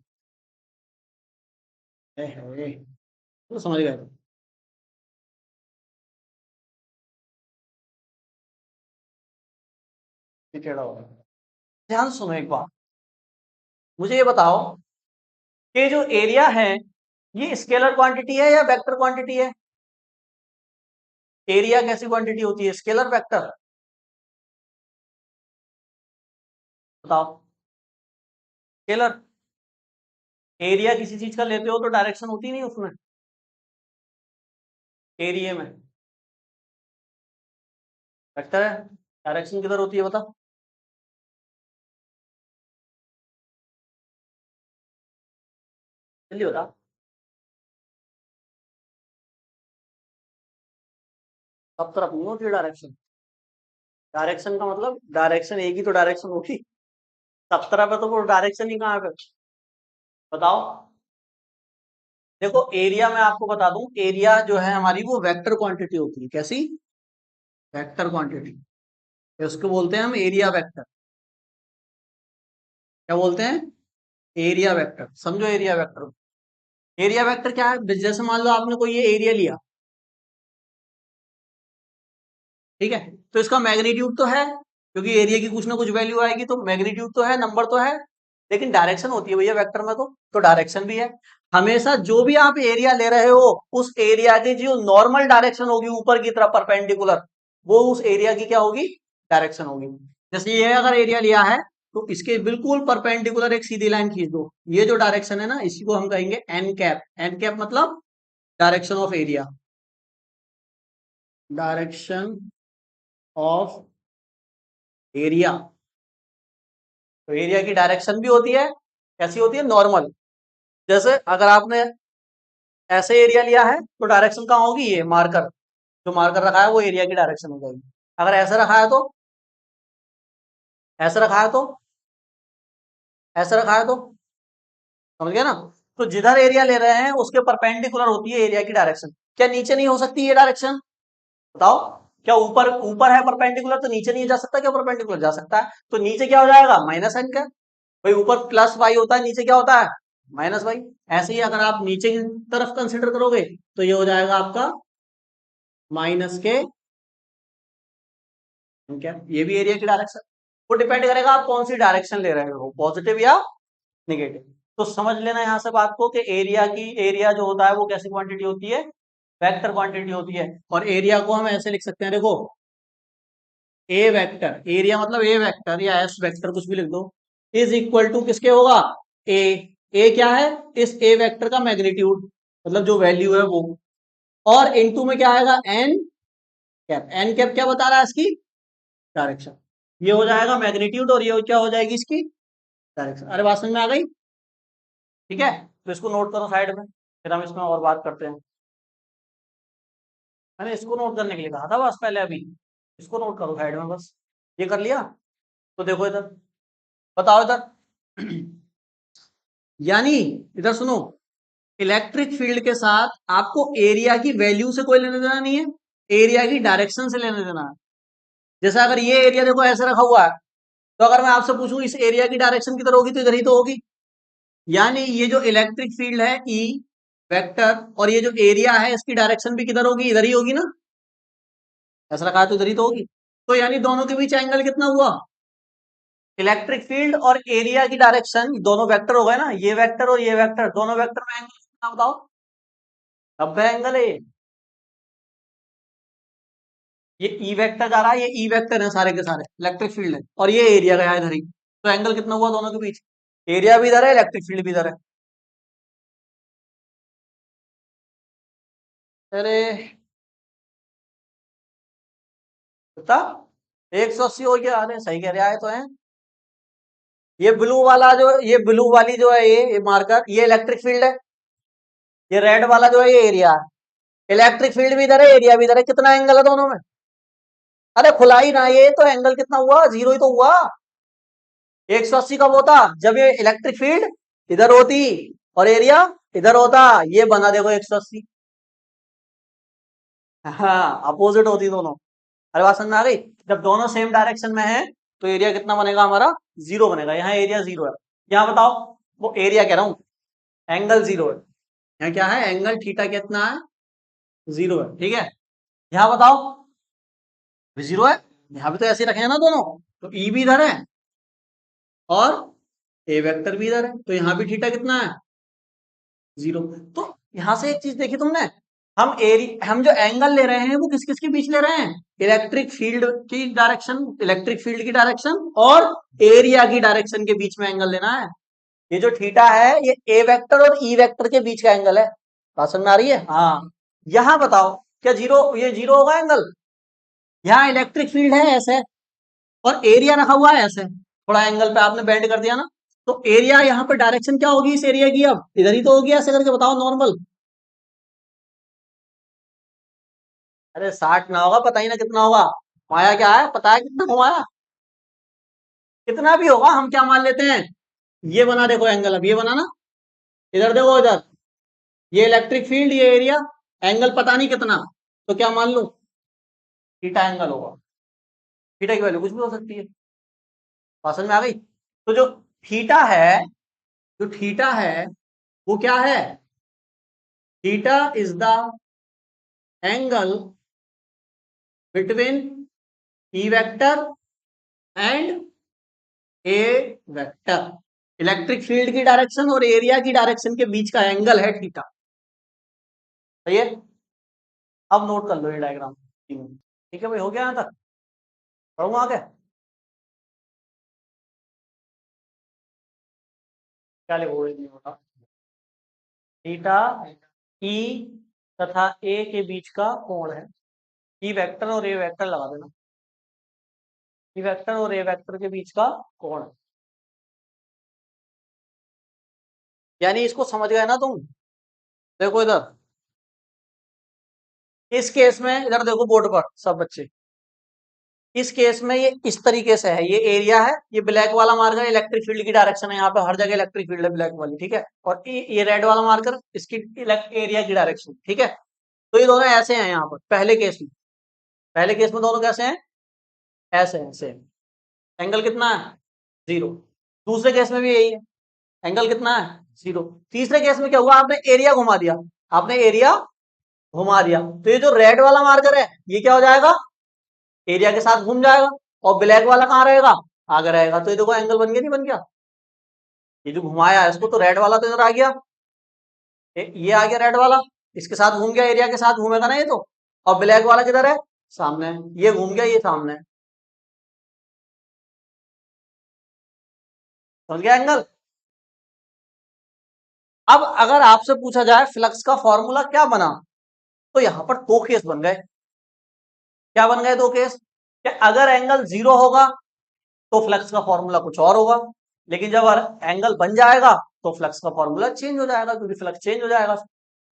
तो समझ गए तो। ये टेढ़ा हो गया। ध्यान से सुनो एक बात, मुझे ये बताओ कि जो एरिया है ये स्केलर क्वांटिटी है या वेक्टर क्वांटिटी है? एरिया कैसी क्वांटिटी होती है, स्केलर वेक्टर? बताओ। स्केलर। एरिया किसी चीज का लेते हो तो डायरेक्शन होती नहीं उसमें, एरिया में वेक्टर है, डायरेक्शन किधर होती है बता। जल्दी बता। सब तरफ नहीं होती डायरेक्शन। डायरेक्शन का मतलब डायरेक्शन एक ही तो डायरेक्शन होगी, सब तरफ है तो वो डायरेक्शन ही कहाँ पे, बताओ। देखो एरिया मैं आपको बता दूं, एरिया जो है हमारी वो वेक्टर क्वांटिटी होती है, कैसी, वेक्टर क्वांटिटी। उसको बोलते हैं हम एरिया वेक्टर। क्या बोलते हैं, एरिया वेक्टर, समझो एरिया वेक्टर। एरिया वेक्टर क्या है, जैसे मान लो आपने कोई ये एरिया लिया, ठीक है। तो इसका मैग्नीट्यूड तो है, क्योंकि एरिया की कुछ ना कुछ वैल्यू आएगी, तो मैग्नीट्यूड तो है, नंबर तो है। लेकिन डायरेक्शन होती है भैया वेक्टर में, तो डायरेक्शन भी है। हमेशा जो भी आप एरिया ले रहे हो, उस एरिया की जो नॉर्मल डायरेक्शन होगी ऊपर की तरफ परपेंडिकुलर, वो उस एरिया की क्या होगी, डायरेक्शन होगी। जैसे ये अगर एरिया लिया है, तो इसके बिल्कुल परपेंडिकुलर एक सीधी लाइन खींच दो, ये जो डायरेक्शन है ना, इसी को हम कहेंगे एन कैप। एन कैप मतलब direction of area, direction of area. तो एरिया की डायरेक्शन भी होती है, कैसी होती है, नॉर्मल। जैसे अगर आपने ऐसे एरिया लिया है तो डायरेक्शन कहाँ होगी, ये मार्कर, जो मार्कर रखा है वो एरिया की डायरेक्शन हो जाएगी। अगर ऐसे रखा है तो, ऐसे रखा है तो, ऐसे रखा है तो, समझ गया ना। तो जिधर एरिया ले रहे हैं उसके परपेंडिकुलर होती है एरिया की डायरेक्शन। क्या नीचे नहीं हो सकती ये डायरेक्शन, बताओ। क्या ऊपर, ऊपर है परपेंडिकुलर तो नीचे नहीं जा सकता, क्या परपेंडिकुलर जा सकता है। तो नीचे क्या हो जाएगा, माइनस साइन का। भाई ऊपर प्लस वाई होता है, नीचे क्या होता है, माइनस वाई। ऐसे ही अगर आप नीचे की तरफ कंसिडर करोगे तो ये हो जाएगा आपका माइनस के, क्या ये भी एरिया की डायरेक्शन। वो डिपेंड करेगा आप कौन सी डायरेक्शन ले रहे हो, पॉजिटिव या नेगेटिव। तो समझ लेना यहाँ से बात को कि एरिया की, एरिया जो होता है वो कैसी क्वांटिटी होती है, वेक्टर क्वांटिटी होती है। और एरिया को हम ऐसे लिख सकते हैं, देखो, ए वेक्टर, एरिया मतलब ए वेक्टर या एस वेक्टर कुछ भी लिख दो, इज इक्वल टू किसके होगा, ए। ए क्या है, इस ए वेक्टर का मैग्नीट्यूड, मतलब जो वैल्यू है वो, और इनटू में क्या आएगा, एन कैप। एन कैप क्या बता रहा है, इसकी डायरेक्शन। ये हो जाएगा मैग्नीट्यूड और ये क्या हो जाएगी, इसकी डायरेक्शन। अरे बात समझ में आ गई, ठीक है। तो इसको नोट करो साइड में, फिर हम इसमें और बात करते हैं। मैंने इसको नोट करने के लिए कहा था बस पहले, अभी इसको नोट करो साइड में बस। ये कर लिया, तो देखो इधर, बताओ इधर। यानी इधर सुनो, इलेक्ट्रिक फील्ड के साथ आपको एरिया की वैल्यू से कोई लेना देना नहीं है, एरिया की डायरेक्शन से लेना देना है। जैसे अगर ये एरिया देखो ऐसे रखा हुआ है, तो अगर मैं आपसे पूछूं इस एरिया की डायरेक्शन किधर होगी, तो इधर ही तो होगी। यानी ये जो इलेक्ट्रिक फील्ड है ई वेक्टर, और ये जो एरिया है इसकी डायरेक्शन भी किधर होगी, इधर ही होगी ना। ऐसा रखा है तो इधर ही तो होगी। तो यानी दोनों के बीच एंगल कितना हुआ, इलेक्ट्रिक फील्ड और एरिया की डायरेक्शन दोनों वेक्टर हो गए ना, ये वेक्टर और ये वेक्टर, दोनों वेक्टर में एंगल कितना बताओ, 90 एंगल है। ये ई वेक्टर जा रहा है, ये ई वेक्टर है सारे के सारे, इलेक्ट्रिक फील्ड है, और ये एरिया गया इधर ही। तो एंगल कितना हुआ दोनों के बीच, एरिया भी इधर है इलेक्ट्रिक फील्ड भी इधर है। अरे बता, 180 हो गया, अरे सही कह रहे आए तो है। ये ब्लू वाला जो, ये ब्लू वाली जो है ये मार्कर, ये इलेक्ट्रिक फील्ड है, ये रेड वाला जो है ये एरिया है। इलेक्ट्रिक फील्ड भी इधर है एरिया भी इधर है, कितना एंगल है दोनों में, अरे खुला ही ना, ये तो एंगल कितना हुआ, जीरो ही तो हुआ। 180 कब होता, जब ये इलेक्ट्रिक फील्ड इधर होती और एरिया इधर होता, ये बना देखो 180। हाँ अपोजिट होती दोनों। अरे बात समझ में आ गई, जब दोनों सेम डायरेक्शन में है तो एरिया कितना बनेगा हमारा, जीरो बनेगा। यहाँ एरिया जीरो है, यहाँ बताओ, वो एरिया कह रहा हूँ, एंगल जीरो है। यहाँ क्या है, एंगल थीटा कितना है, जीरो है, ठीक है। यहाँ बताओ, जीरो है, यहाँ भी तो ऐसे ही रखे हैं ना दोनों, तो ई भी इधर है और ए वेक्टर भी इधर है, तो यहाँ भी थीटा कितना है, जीरो। तो यहां से एक चीज देखी तुमने, हम जो एंगल ले रहे हैं वो किस किस के बीच ले रहे हैं, इलेक्ट्रिक फील्ड की डायरेक्शन, इलेक्ट्रिक फील्ड की डायरेक्शन और एरिया की डायरेक्शन के बीच में एंगल लेना है। ये जो थीटा है ये ए वेक्टर और ई वेक्टर के बीच का एंगल है। बात समझ में आ रही है, हाँ। यहां बताओ, क्या जीरो, ये जीरो होगा एंगल, यहाँ इलेक्ट्रिक फील्ड है ऐसे और एरिया रखा हुआ है ऐसे, थोड़ा एंगल पे आपने बेंड कर दिया ना, तो एरिया यहाँ पे डायरेक्शन क्या होगी इस एरिया की, अब इधर ही तो होगी, ऐसे करके बताओ नॉर्मल। अरे 60 ना होगा, पता ही ना कितना होगा, माया क्या है, पता है कितना हुआ, कितना भी होगा हम क्या मान लेते हैं, ये बना देखो एंगल, अब ये बना ना, इधर देखो इधर, ये इलेक्ट्रिक फील्ड ये एरिया, एंगल पता नहीं कितना, तो क्या मान लो, थीटा एंगल होगा। थीटा की वैल्यू कुछ भी हो सकती है, बात समझ में आ गई। तो जो थीटा है, जो थीटा है वो क्या है, theta is the angle between E vector and A vector, electric field की डायरेक्शन और एरिया की डायरेक्शन के बीच का एंगल है थीटा। सही है, अब नोट कर लो ये डायग्राम, ठीक है भाई, हो गया यहां तक, पढ़ूंगा आगे, क्या लिखोगे नहीं होता, थीटा ई तथा ए के बीच का कोण है, ई वेक्टर और ए वेक्टर लगा देना, ई वेक्टर और ए वेक्टर के बीच का कोण है। यानी इसको समझ गए ना तुम, देखो इधर, इस केस में इधर देखो बोर्ड पर सब बच्चे, इस केस में ये इस तरीके से है, ये एरिया है, ये ब्लैक वाला मार्कर इलेक्ट्रिक फील्ड की डायरेक्शन है, यहाँ पे हर जगह इलेक्ट्रिक फील्ड है ब्लैक वाली, ठीक है, और ये रेड वाला मार्कर इसकी एरिया की डायरेक्शन, ठीक है। तो ये दोनों ऐसे हैं यहाँ पर, पहले केस में, पहले केस में दोनों कैसे हैं, ऐसे हैं सेम, एंगल कितना है, जीरो। दूसरे केस में भी यही है, एंगल कितना है, जीरो। तीसरे केस में क्या हुआ, आपने एरिया घुमा दिया, आपने एरिया घुमा दिया, तो ये जो रेड वाला मार्कर है ये क्या हो जाएगा, एरिया के साथ घूम जाएगा, और ब्लैक वाला कहाँ रहेगा, आगे रहेगा। तो ये देखो एंगल बन गया नहीं बन गया, ये जो घुमाया है इसको, तो रेड वाला तो इधर आ गया, ये आ गया रेड वाला, इसके साथ घूम गया, एरिया के साथ घूमेगा ना ये तो, और ब्लैक वाला किधर है, सामने है, ये घूम गया, ये सामने है, समझ गया एंगल। अब अगर आपसे पूछा जाए फ्लक्स का फॉर्मूला क्या बना, तो यहां पर दो केस बन गए, क्या बन गए दो केस, कि अगर एंगल जीरो होगा तो फ्लक्स का फॉर्मूला कुछ और होगा, लेकिन जब एंगल बन जाएगा तो फ्लक्स का फॉर्मूला चेंज हो जाएगा, क्योंकि फ्लक्स चेंज हो जाएगा।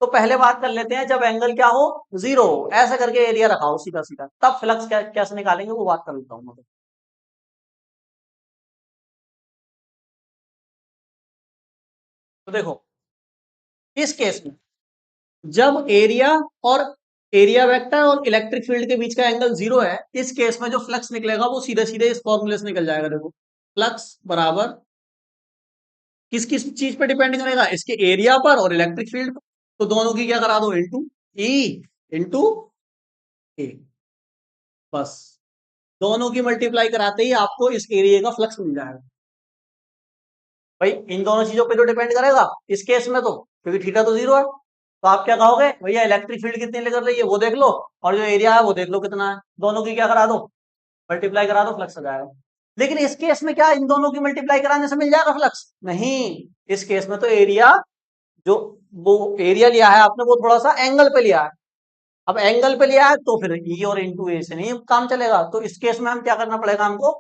तो पहले बात कर लेते हैं, जब एंगल क्या हो, जीरो हो, ऐसा करके एरिया रखाओ सीधा सीधा, तब फ्लक्स कैसे निकालेंगे वो बात कर लेता हूं मैं। तो देखो इस केस में जब एरिया और एरिया वेक्टर और इलेक्ट्रिक फील्ड के बीच का एंगल 0 है, इस केस में जो फ्लक्स निकलेगा वो सीधे सीधे इस फॉर्मूले से निकल जाएगा। देखो फ्लक्स बराबर किस किस चीज पे डिपेंड करेगा, इसके एरिया पर और इलेक्ट्रिक फील्ड पर। तो दोनों की क्या करा दो, इंटू ई इंटू ए, बस दोनों की मल्टीप्लाई कराते ही आपको इस एरिया का फ्लक्स मिल जाएगा। भाई इन दोनों चीजों पे तो डिपेंड करेगा इस केस में, तो क्योंकि थीटा तो 0 है, तो आप क्या कहोगे, भैया इलेक्ट्रिक फील्ड कितनी लेकर रही है वो देख लो, और जो एरिया है वो देख लो कितना है, दोनों की क्या करा दो, मल्टीप्लाई करा दो, फ्लक्स आ जाएगा। लेकिन इस केस में क्या इन दोनों की मल्टीप्लाई कराने से मिल जाएगा फ्लक्स? नहीं, इस केस में तो एरिया, जो वो एरिया लिया है आपने वो थोड़ा सा एंगल पे लिया है। अब एंगल पे लिया है तो फिर ई और इंटू ए से नहीं काम चलेगा। तो इस केस में हम क्या करना पड़ेगा हमको,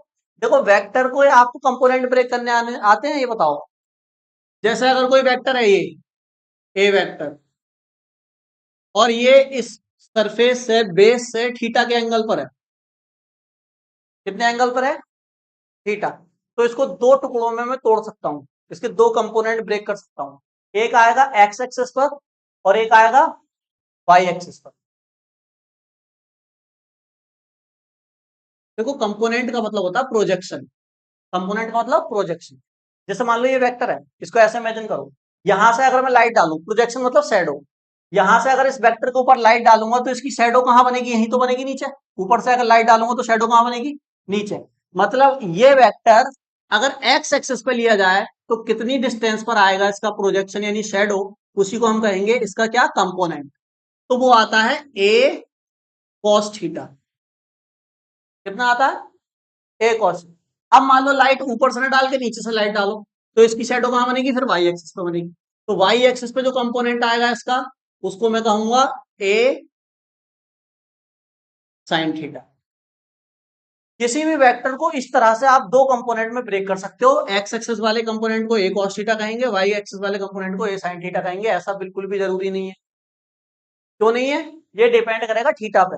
देखो वेक्टर को आपको कंपोनेंट ब्रेक करने आते हैं, ये बताओ। जैसे अगर कोई वेक्टर है ये ए वेक्टर, और ये इस सरफेस से बेस से थीटा के एंगल पर है, कितने एंगल पर है, थीटा। तो इसको दो टुकड़ों में मैं तोड़ सकता हूं, इसके दो कंपोनेंट ब्रेक कर सकता हूं। एक आएगा एक्स एक्सिस पर और एक आएगा वाई एक्सिस पर। देखो कंपोनेंट का मतलब होता है प्रोजेक्शन, कंपोनेंट का मतलब प्रोजेक्शन। जैसे मान लो ये वेक्टर है, इसको ऐसे इमेजिन करो, यहां से अगर मैं लाइट डालूं, प्रोजेक्शन मतलब शैडो, यहां से अगर इस वेक्टर के ऊपर लाइट डालूंगा तो इसकी शैडो कहां बनेगी, यहीं तो बनेगी नीचे। ऊपर से अगर लाइट डालूंगा तो शैडो कहां बनेगी, नीचे। मतलब ये वेक्टर अगर एक्स एक्सिस पे लिया जाए तो कितनी डिस्टेंस पर आएगा इसका प्रोजेक्शन यानी शैडो, उसी को हम कहेंगे इसका क्या, कंपोनेंट। तो वो आता है ए कॉस थीटा। कितना आता है, ए कॉस। अब मान लो लाइट ऊपर से ना डाल के नीचे से लाइट डालो, तो इसकी शैडो कहां बनेगी, फिर वाई एक्सिस पे बनेगी। तो वाई एक्सिस पे जो कंपोनेंट आएगा इसका, उसको मैं कहूंगा ए साइन थीटा। किसी भी वेक्टर को इस तरह से आप दो कंपोनेंट में ब्रेक कर सकते हो, एक्स एक्सिस वाले कंपोनेंट को ए कॉस थीटा कहेंगे, वाई एक्सिस वाले कंपोनेंट को ए साइन थीटा कहेंगे। ऐसा बिल्कुल भी जरूरी नहीं है। क्यों नहीं है, ये डिपेंड करेगा थीटा पे।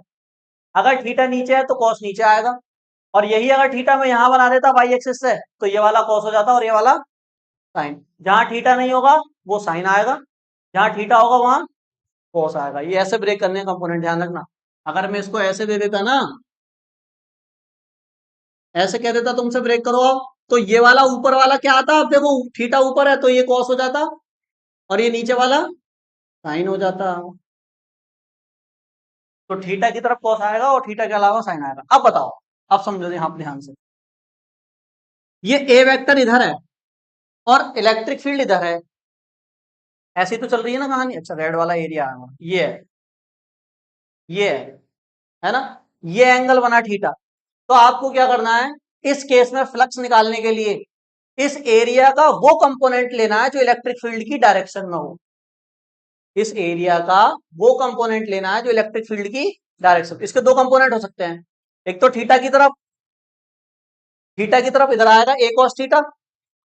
अगर थीटा नीचे है तो कॉस नीचे आएगा, और यही अगर थीटा में यहां बना देता वाई एक्सिस से, तो ये वाला कॉस हो जाता और ये वाला साइन। जहां थीटा नहीं होगा वो साइन आएगा, जहां थीटा होगा वहां कॉस आएगा। ये ऐसे ब्रेक करने का कंपोनेंट, ध्यान रखना। अगर मैं इसको ऐसे दे देता ना, ऐसे कह देता तुमसे ब्रेक करो अब, तो ये वाला ऊपर वाला क्या आता, अब देखो थीटा ऊपर है तो ये कॉस हो जाता, और ये नीचे वाला साइन हो जाता। तो थीटा की तरफ कॉस आएगा और थीटा के अलावा साइन आएगा। अब बताओ, अब समझो यहाँ ध्यान से, ये ए वेक्टर इधर है और इलेक्ट्रिक फील्ड इधर है, ऐसी तो चल रही है ना कहानी। अच्छा रेड वाला एरिया है, ये है, ये है ना, ये एंगल बना थीटा। तो आपको क्या करना है, इस केस में फ्लक्स निकालने के लिए इस एरिया का वो कंपोनेंट लेना है जो इलेक्ट्रिक फील्ड की डायरेक्शन में हो। इस एरिया का वो कंपोनेंट लेना है जो इलेक्ट्रिक फील्ड की डायरेक्शन। इसके दो कंपोनेंट हो सकते हैं, एक तो थीटा की तरफ, थीटा की तरफ इधर आएगा ए कॉस थीटा,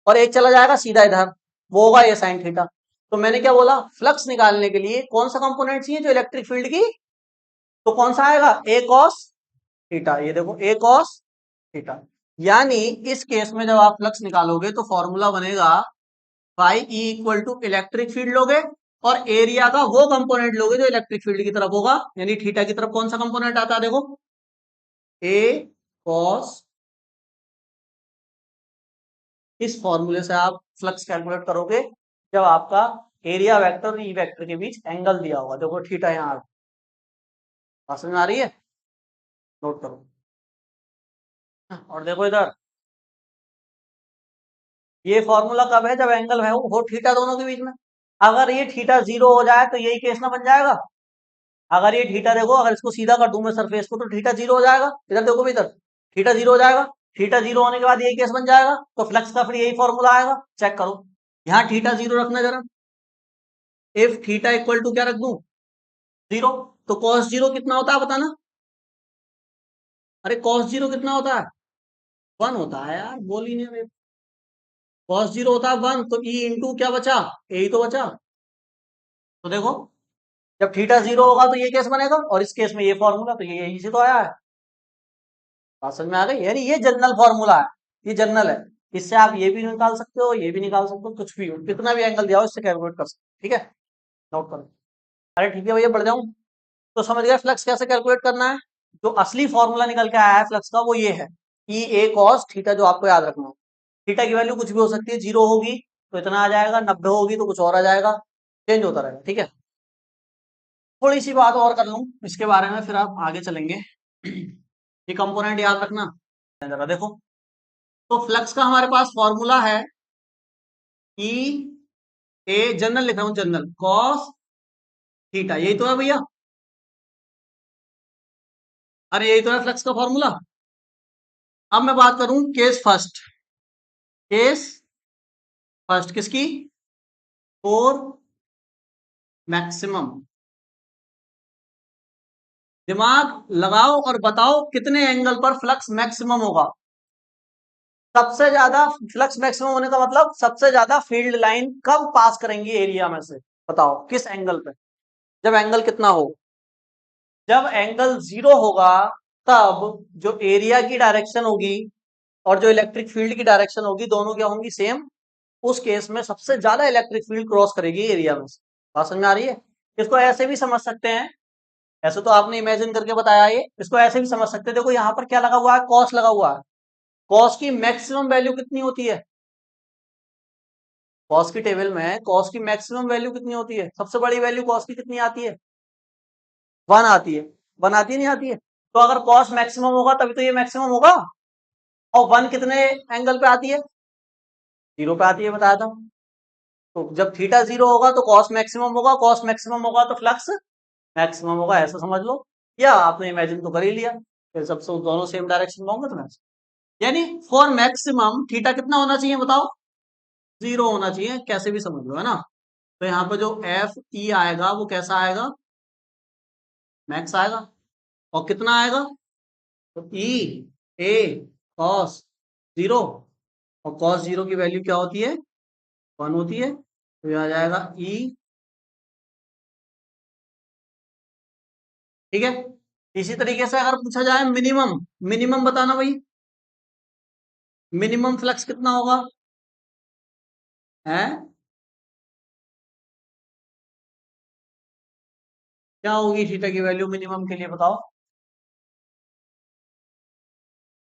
और एक चला जाएगा सीधा इधर, वो होगा ए साइन थीटा। तो मैंने क्या बोला, फ्लक्स निकालने के लिए कौन सा कंपोनेंट चाहिए, जो इलेक्ट्रिक फील्ड की, तो कौन सा आएगा, ए कॉस थीटा। ये देखो ए कॉस थीटा। यानी इस केस में जब आप फ्लक्स निकालोगे तो फॉर्मूला बनेगा phi E equal to electric field लोगे और एरिया का वो कंपोनेंट लोगे जो इलेक्ट्रिक फील्ड की तरफ होगा, यानी थीटा की तरफ कौन सा कंपोनेंट आता है, देखो ए कॉस। इस फॉर्मूले से आप फ्लक्स कैलकुलेट करोगे जब आपका एरिया वेक्टर और ई वेक्टर के बीच एंगल दिया होगा। देखो थीटा यहाँ बात समझ में आ रही है, नोट करो। और देखो इधर, ये फॉर्मूला कब है, जब एंगल है वो हो थीटा दोनों के बीच में। अगर ये थीटा 0 हो जाए तो यही केस ना बन जाएगा। अगर ये थीटा देखो, अगर इसको सीधा कर दूं मैं सरफेस को, तो थीटा 0 हो जाएगा। इधर देखो भी, इधर थीटा 0 हो जाएगा। थीटा 0 होने के बाद यही केस बन जाएगा, तो फ्लक्स का फिर यही फॉर्मूला आएगा। चेक करो, यहाँ थीटा 0 रखना जरा। इफ थीटा इक्वल टू क्या रख दूं, 0, तो कॉस 0 कितना होता है बताना। अरे कॉस 0 कितना होता है, 1 होता है यार, बोल ही नहीं। कॉस 0 होता है 1, तो ई इंटू क्या बचा, ए ही तो बचा। तो देखो जब थीटा 0 होगा तो ये केस बनेगा, और इस केस में ये फॉर्मूला, तो ये यही से तो आया है। बात समझ में आ गई, यानी ये जनरल फॉर्मूला है, ये जनरल है। इससे आप ये भी निकाल सकते हो, ये भी निकाल सकते हो, कुछ भी हो, कितना भी एंगल दिया हो इससे कैलकुलेट कर सकते हो। ठीक है, नोट करो। अरे ठीक है भैया, बढ़ जाऊं? तो समझ गए फ्लक्स कैसे कैलकुलेट करना है। जो असली फॉर्मूला निकल के आया है फ्लक्स का वो ये है, ई ए कॉस थीटा, जो आपको याद रखना है। थीटा की वैल्यू कुछ भी हो सकती है, 0 होगी तो इतना आ जाएगा, 90 होगी तो कुछ और आ जाएगा, चेंज होता रहेगा। ठीक है, थोड़ी सी बात और कर लूं इसके बारे में, फिर आप आगे चलेंगे। ये कंपोनेंट याद रखना जरा, देखो। तो फ्लक्स का हमारे पास फॉर्मूला है ई ए, जनरल लिख रहा हूं, जनरल कॉस थीटा, यही तो है भैया। अरे यही तो है फ्लक्स का फॉर्मूला। अब मैं बात करूं केस फर्स्ट, केस फर्स्ट किसकी, फोर मैक्सिमम। दिमाग लगाओ और बताओ कितने एंगल पर फ्लक्स मैक्सिमम होगा। सबसे ज्यादा फ्लक्स मैक्सिमम होने का मतलब सबसे ज्यादा फील्ड लाइन कब पास करेंगी एरिया में से, बताओ किस एंगल पे। जब एंगल कितना हो, जब एंगल 0 होगा, तब जो एरिया की डायरेक्शन होगी और जो इलेक्ट्रिक फील्ड की डायरेक्शन होगी, दोनों क्या होंगी, सेम। उस केस में सबसे ज्यादा इलेक्ट्रिक फील्ड क्रॉस करेगी एरिया में से। बात समझ में आ रही है। इसको ऐसे भी समझ सकते हैं, ऐसे तो आपने इमेजिन करके बताया, ये इसको ऐसे भी समझ सकते हैं। देखो यहाँ पर क्या लगा हुआ है, कॉस लगा हुआ है। कॉस की मैक्सिमम वैल्यू कितनी होती है, कॉस की टेबल में कॉस की मैक्सिमम वैल्यू कितनी होती है, सबसे बड़ी वैल्यू कॉस की कितनी आती है, 1 आती है। 1 आती है, नहीं आती है। तो अगर कॉस मैक्सिमम होगा तभी तो ये मैक्सिमम होगा। और 1 कितने एंगल पे आती है, 0 पे आती है, बताया था। तो जब थीटा 0 होगा तो कॉस मैक्सिमम होगा, कॉस मैक्सिमम होगा तो फ्लक्स मैक्सिमम होगा, ऐसा समझ लो। या आपने इमेजिन तो कर ही लिया, फिर सबसे दोनों सेम डायरेक्शन में होंगे तो यानी फॉर मैक्सिमम थीटा कितना होना चाहिए, बताओ, 0 होना चाहिए, कैसे भी समझ लो, है ना। तो यहाँ पे जो एफ ई आएगा वो कैसा आएगा, मैक्स आएगा। और कितना आएगा, तो ई ए कॉस 0, और कॉस 0 की वैल्यू क्या होती है, 1 होती है। तो ये आ जाएगा ई। ठीक है, इसी तरीके से अगर पूछा जाए मिनिमम, मिनिमम बताना भाई, मिनिमम फ्लक्स कितना होगा, है क्या होगी थीटा की वैल्यू मिनिमम के लिए, बताओ।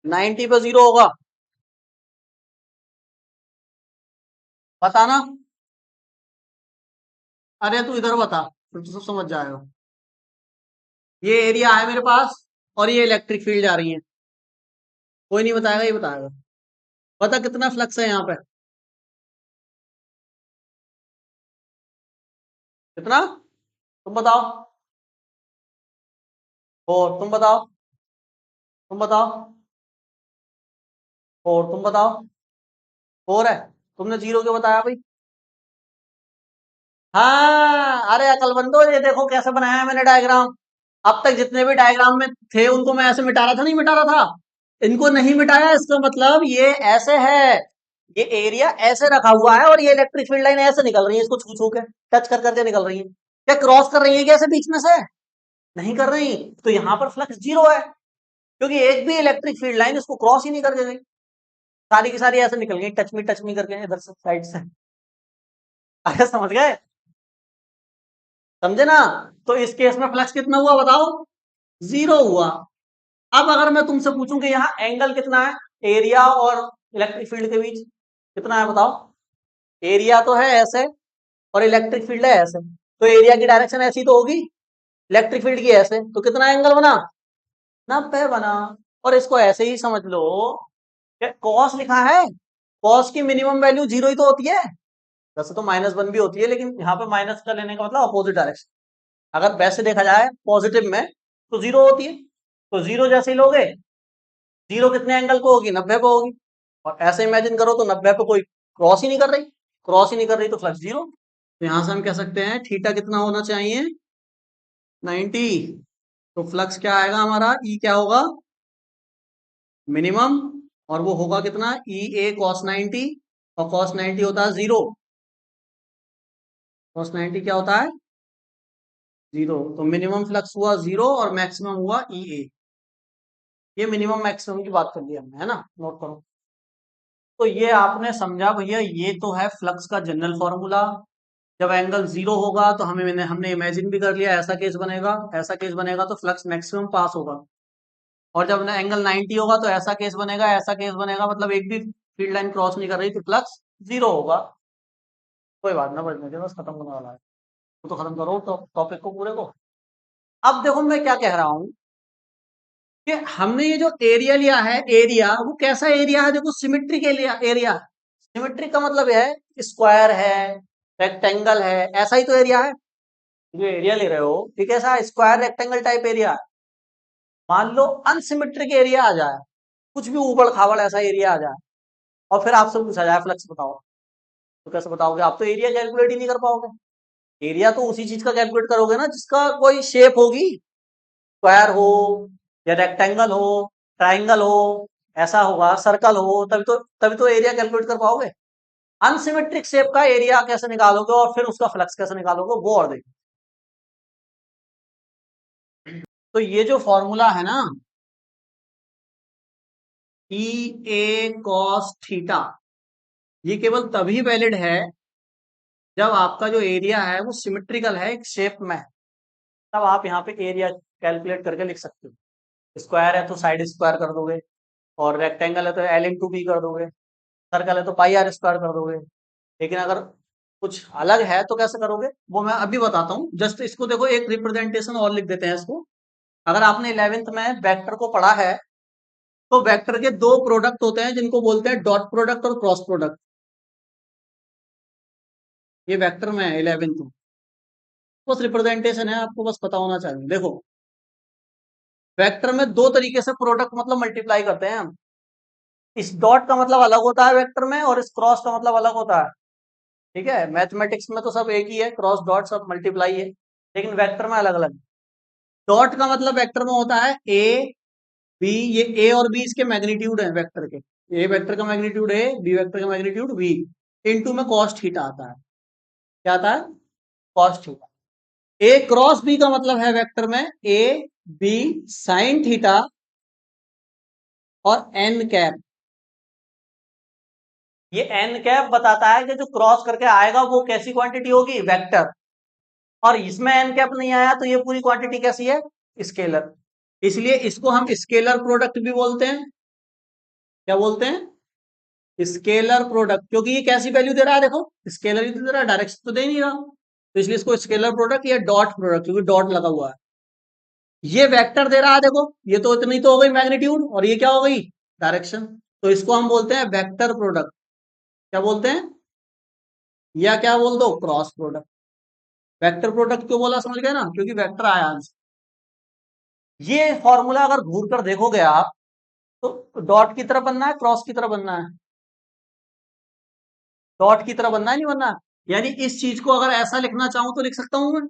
90 पे 0 होगा, बताना। अरे तू इधर बता, फिर तो सब समझ जाएगा। ये एरिया है मेरे पास और ये इलेक्ट्रिक फील्ड आ रही है, कोई नहीं बताएगा, ये बताएगा। पता कितना फ्लक्स है यहाँ पे, कितना, तुम बताओ। और तुम बताओ, तुम बताओ, और तुम बताओ। और है, तुमने 0 क्यों बताया भाई। हाँ, अरे अकलमंदो, ये देखो कैसे बनाया है मैंने डायग्राम। अब तक जितने भी डायग्राम में थे उनको मैं ऐसे मिटा रहा था, नहीं मिटा रहा था, इनको नहीं मिटाया, इसका मतलब ये ऐसे है। ये एरिया ऐसे रखा हुआ है और ये इलेक्ट्रिक फील्ड लाइन ऐसे निकल रही है, इसको छू छू के, टच कर करके निकल रही है। क्या क्रॉस कर रही है क्या ऐसे बीच में से, नहीं कर रही। तो यहाँ पर फ्लक्स 0 है, क्योंकि एक भी इलेक्ट्रिक फील्ड लाइन इसको क्रॉस ही नहीं करके गई, सारी की सारी ऐसे निकल गई, टच मी करके इधर से, साइड से। अरे समझ गए, समझे ना। तो इस केस में फ्लक्स कितना हुआ, बताओ, 0 हुआ। अब अगर मैं तुमसे पूछूं कि यहाँ एंगल कितना है एरिया और इलेक्ट्रिक फील्ड के बीच, कितना है बताओ। एरिया तो है ऐसे और इलेक्ट्रिक फील्ड है ऐसे, तो एरिया की डायरेक्शन ऐसी तो होगी, इलेक्ट्रिक फील्ड की ऐसे, तो कितना एंगल बना, 90 बना। और इसको ऐसे ही समझ लो, कॉस लिखा है, कॉस की मिनिमम वैल्यू 0 ही तो होती है। वैसे तो -1 भी होती है, लेकिन यहाँ पे माइनस का लेने का मतलब अपोजिट डायरेक्शन। अगर वैसे देखा जाए पॉजिटिव में तो 0 होती है, तो 0 जैसे ही लोगे, 0 कितने एंगल को होगी, 90 पे होगी। और ऐसे इमेजिन करो तो 90 पे कोई क्रॉस ही नहीं कर रही, क्रॉस ही नहीं कर रही तो फ्लक्स 0। तो यहां से हम कह सकते हैं थीटा कितना होना चाहिए, 90। तो फ्लक्स क्या आएगा हमारा, ई क्या होगा, मिनिमम। और वो होगा कितना, ई ए कॉस 90, और कॉस 90 होता है 0, कॉस 90 क्या होता है, 0। तो मिनिमम फ्लक्स हुआ 0 और मैक्सिमम हुआ ई ए। ये मिनिमम मैक्सिमम की बात कर ली हमने, है ना, नोट करो। तो ये आपने समझा भैया, ये तो है फ्लक्स का जनरल फॉर्मूला। जब एंगल जीरो होगा तो हमने इमेजिन भी कर लिया ऐसा केस बनेगा, ऐसा केस बनेगा तो फ्लक्स मैक्सिमम पास होगा। और जब एंगल 90 होगा तो ऐसा केस बनेगा, ऐसा केस बनेगा, मतलब एक भी फील्ड लाइन क्रॉस नहीं कर रही तो फ्लक्स जीरो होगा। कोई बात ना बचने दे, बस खत्म होने वाला है। तो खत्म करो तो टॉपिक को पूरे को। अब देखो मैं क्या कह रहा हूं कि हमने ये जो एरिया लिया है, एरिया वो कैसा एरिया है, देखो सिमेट्रिक एरिया। एरिया सिमेट्रिक का मतलब है स्क्वायर है, रेक्टेंगल है, ऐसा ही तो एरिया है। जो एरिया ले रहे हो ठीक है, ऐसा स्क्वायर रेक्टेंगल टाइप एरिया। मान लो अनसिमेट्रिक एरिया आ जाए, कुछ भी उबड़ खाबड़ ऐसा एरिया आ जाए, और फिर आपसे पूछा जाए फ्लक्स बताओ, तो कैसे बताओगे? आप तो एरिया कैलकुलेट ही नहीं कर पाओगे। एरिया तो उसी चीज का कैलकुलेट करोगे ना जिसका कोई शेप होगी, स्क्वायर हो या रेक्टेंगल हो, ट्राइंगल हो, ऐसा होगा, सर्कल हो, तभी तो एरिया कैलकुलेट कर पाओगे। अनसिमेट्रिक शेप का एरिया कैसे निकालोगे और फिर उसका फ्लक्स कैसे निकालोगे, वो और देखो। तो ये जो फॉर्मूला है ना, ई ए कॉस थीटा, ये केवल तभी वैलिड है जब आपका जो एरिया है वो सिमेट्रिकल है एक शेप में, तब आप यहाँ पे एरिया कैलकुलेट करके लिख सकते हो। स्क्वायर है तो साइड स्क्वायर कर दोगे, और रेक्टेंगल है तो एल इंटू बी कर दोगे, सर्कल है तो पाई आर स्क्वायर कर दोगे। लेकिन अगर कुछ अलग है तो कैसे करोगे, वो मैं अभी बताता हूँ। जस्ट इसको देखो, एक रिप्रेजेंटेशन और लिख देते हैं इसको। अगर आपने 11th में वेक्टर को पढ़ा है तो वेक्टर के दो प्रोडक्ट होते हैं जिनको बोलते हैं डॉट प्रोडक्ट और क्रॉस प्रोडक्ट। ये वेक्टर में है 11th में, बस रिप्रेजेंटेशन है, आपको बस पता होना चाहिए। देखो वेक्टर में दो तरीके से प्रोडक्ट मतलब मल्टीप्लाई करते हैं हम। इस डॉट का मतलब अलग होता है वेक्टर में, और इस क्रॉस का मतलब अलग होता है। ठीक है, मैथमेटिक्स में तो सब एक ही है, क्रॉस डॉट सब मल्टीप्लाई है, लेकिन वेक्टर में अलग अलग। डॉट का मतलब वेक्टर में होता है ए बी, ये ए और बी इसके मैग्नीट्यूड है वेक्टर के। ए वेक्टर का मैग्नीट्यूड ए, बी वेक्टर का मैग्नीट्यूड बी, इनटू में कॉस थीटा आता है। क्या आता है? Cos theta. A cross B का मतलब है वेक्टर में ए बी साइन थीटा और एन कैप। ये एन कैप बताता है कि जो क्रॉस करके आएगा वो कैसी क्वांटिटी होगी, वेक्टर। और इसमें एन कैप नहीं आया तो ये पूरी क्वांटिटी कैसी है, स्केलर। इसलिए इसको हम स्केलर प्रोडक्ट भी बोलते हैं। क्या बोलते हैं? स्केलर प्रोडक्ट, क्योंकि ये कैसी वैल्यू दे रहा है, देखो स्केलर ही तो दे रहा है, डायरेक्शन तो दे नहीं रहा, तो इसलिए इसको स्केलर प्रोडक्ट या डॉट प्रोडक्ट, क्योंकि डॉट लगा हुआ है। ये वेक्टर दे रहा है, देखो ये तो इतनी तो हो गई मैग्नीट्यूड, और ये क्या हो गई, डायरेक्शन। तो इसको हम बोलते हैं वेक्टर प्रोडक्ट। क्या बोलते हैं? या क्या बोल दो, क्रॉस प्रोडक्ट। वेक्टर प्रोडक्ट क्यों बोला, समझ गए ना, क्योंकि वेक्टर आया आंसर। ये फॉर्मूला अगर घूर कर देखोगे आप, तो डॉट की तरह बनना है, क्रॉस की तरह बनना है, डॉट की तरह बनना है, नहीं बनना है। यानी इस चीज को अगर ऐसा लिखना चाहूं तो लिख सकता हूं मैं।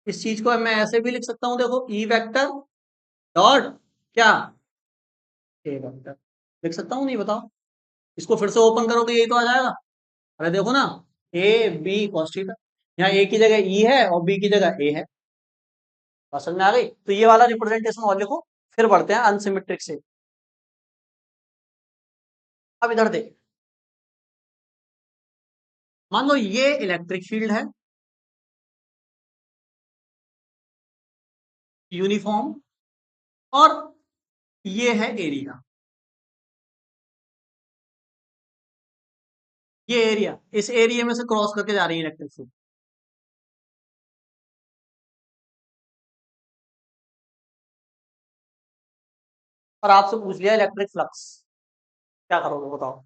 इस चीज को मैं ऐसे भी लिख सकता हूं, देखो ई वेक्टर डॉट क्या, ए वेक्टर। लिख सकता हूं नहीं, बताओ। इसको फिर से ओपन करोगे यही तो आ जाएगा। अरे देखो ना, ए बी कॉस थीटा, यहाँ ए की जगह ई है और बी की जगह ए है। बात समझ में आ गई? तो ये वाला रिप्रेजेंटेशन और लिखो, फिर बढ़ते हैं अनसिमेट्रिक से। अब इधर देख, मान लो ये इलेक्ट्रिक फील्ड है, यूनिफॉर्म, और ये है एरिया। ये एरिया, इस एरिया में से क्रॉस करके जा रही है इलेक्ट्रिक फील्ड। और आपसे पूछ लिया इलेक्ट्रिक फ्लक्स, क्या करोगे बताओ?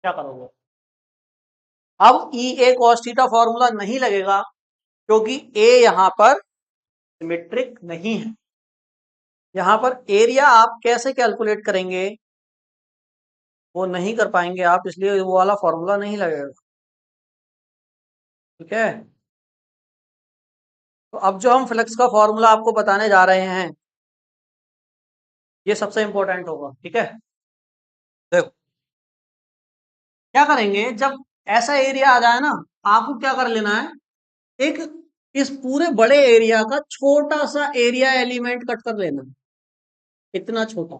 क्या करोगे? अब ई ए cos थीटा फॉर्मूला नहीं लगेगा, क्योंकि ए यहां पर सिमेट्रिक नहीं है। यहां पर एरिया आप कैसे कैलकुलेट करेंगे, वो नहीं कर पाएंगे आप, इसलिए वो वाला फॉर्मूला नहीं लगेगा। ठीक है, तो अब जो हम फ्लक्स का फॉर्मूला आपको बताने जा रहे हैं, ये सबसे इंपॉर्टेंट होगा। ठीक है, देखो क्या करेंगे, जब ऐसा एरिया आ जाए ना, आपको क्या कर लेना है, एक इस पूरे बड़े एरिया का छोटा सा एरिया एलिमेंट कट कर लेना, इतना छोटा।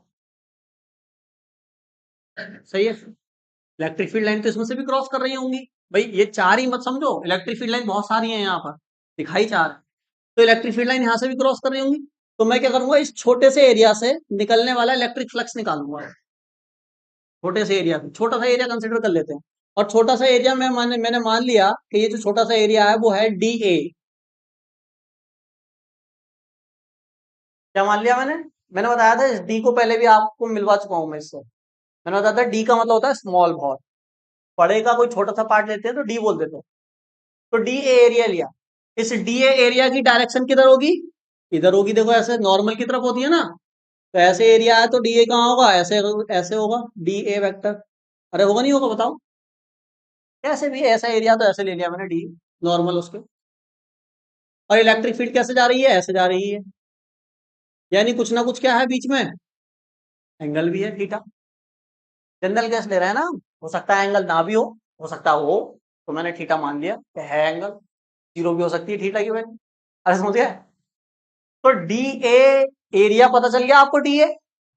सही है। इलेक्ट्रिक फील्ड लाइन तो इसमें से भी क्रॉस कर रही होंगी भाई, ये चार ही मत समझो, इलेक्ट्रिक फील्ड लाइन बहुत सारी है यहाँ पर, दिखाई चार है। तो इलेक्ट्रिक फील्ड लाइन यहाँ से भी क्रॉस कर रही होंगी, तो मैं क्या करूंगा, इस छोटे से एरिया से निकलने वाला इलेक्ट्रिक फ्लक्स निकालूंगा। छोटे से एरिया, छोटा सा एरिया कंसिडर कर लेते हैं, और छोटा सा एरिया में मैंने मान लिया कि ये जो छोटा सा एरिया है वो है डी ए। क्या मान लिया मैंने? मैंने बताया था इस डी को पहले भी आपको मिलवा चुका हूं मैं इससे। मैंने बताया था डी का मतलब होता है स्मॉल बहुत, बड़े का कोई छोटा सा पार्ट लेते हैं तो डी बोल देते हैं। तो डी ए एरिया लिया, इस डी ए एरिया की डायरेक्शन किधर होगी? इधर होगी, देखो ऐसे नॉर्मल की तरफ होती है ना, तो ऐसे एरिया है तो डी ए कहाँ होगा, ऐसे ऐसे होगा डी ए वेक्टर। अरे होगा नहीं होगा बताओ? कैसे भी ऐसा एरिया तो ऐसे ले लिया मैंने डी नॉर्मल उसके। और इलेक्ट्रिक फील्ड कैसे जा रही है, ऐसे जा रही है, यानी कुछ ना कुछ क्या है बीच में, एंगल भी है थीटा। जनरल गैस ले रहे हैं ना, हो सकता है एंगल ना भी हो सकता है हो, तो मैंने थीटा मान लिया कि है एंगल, जीरो भी हो सकती है थीटा की वैल्यू। अरे समझ गया? तो डी ए एरिया पता चल गया आपको, डी ए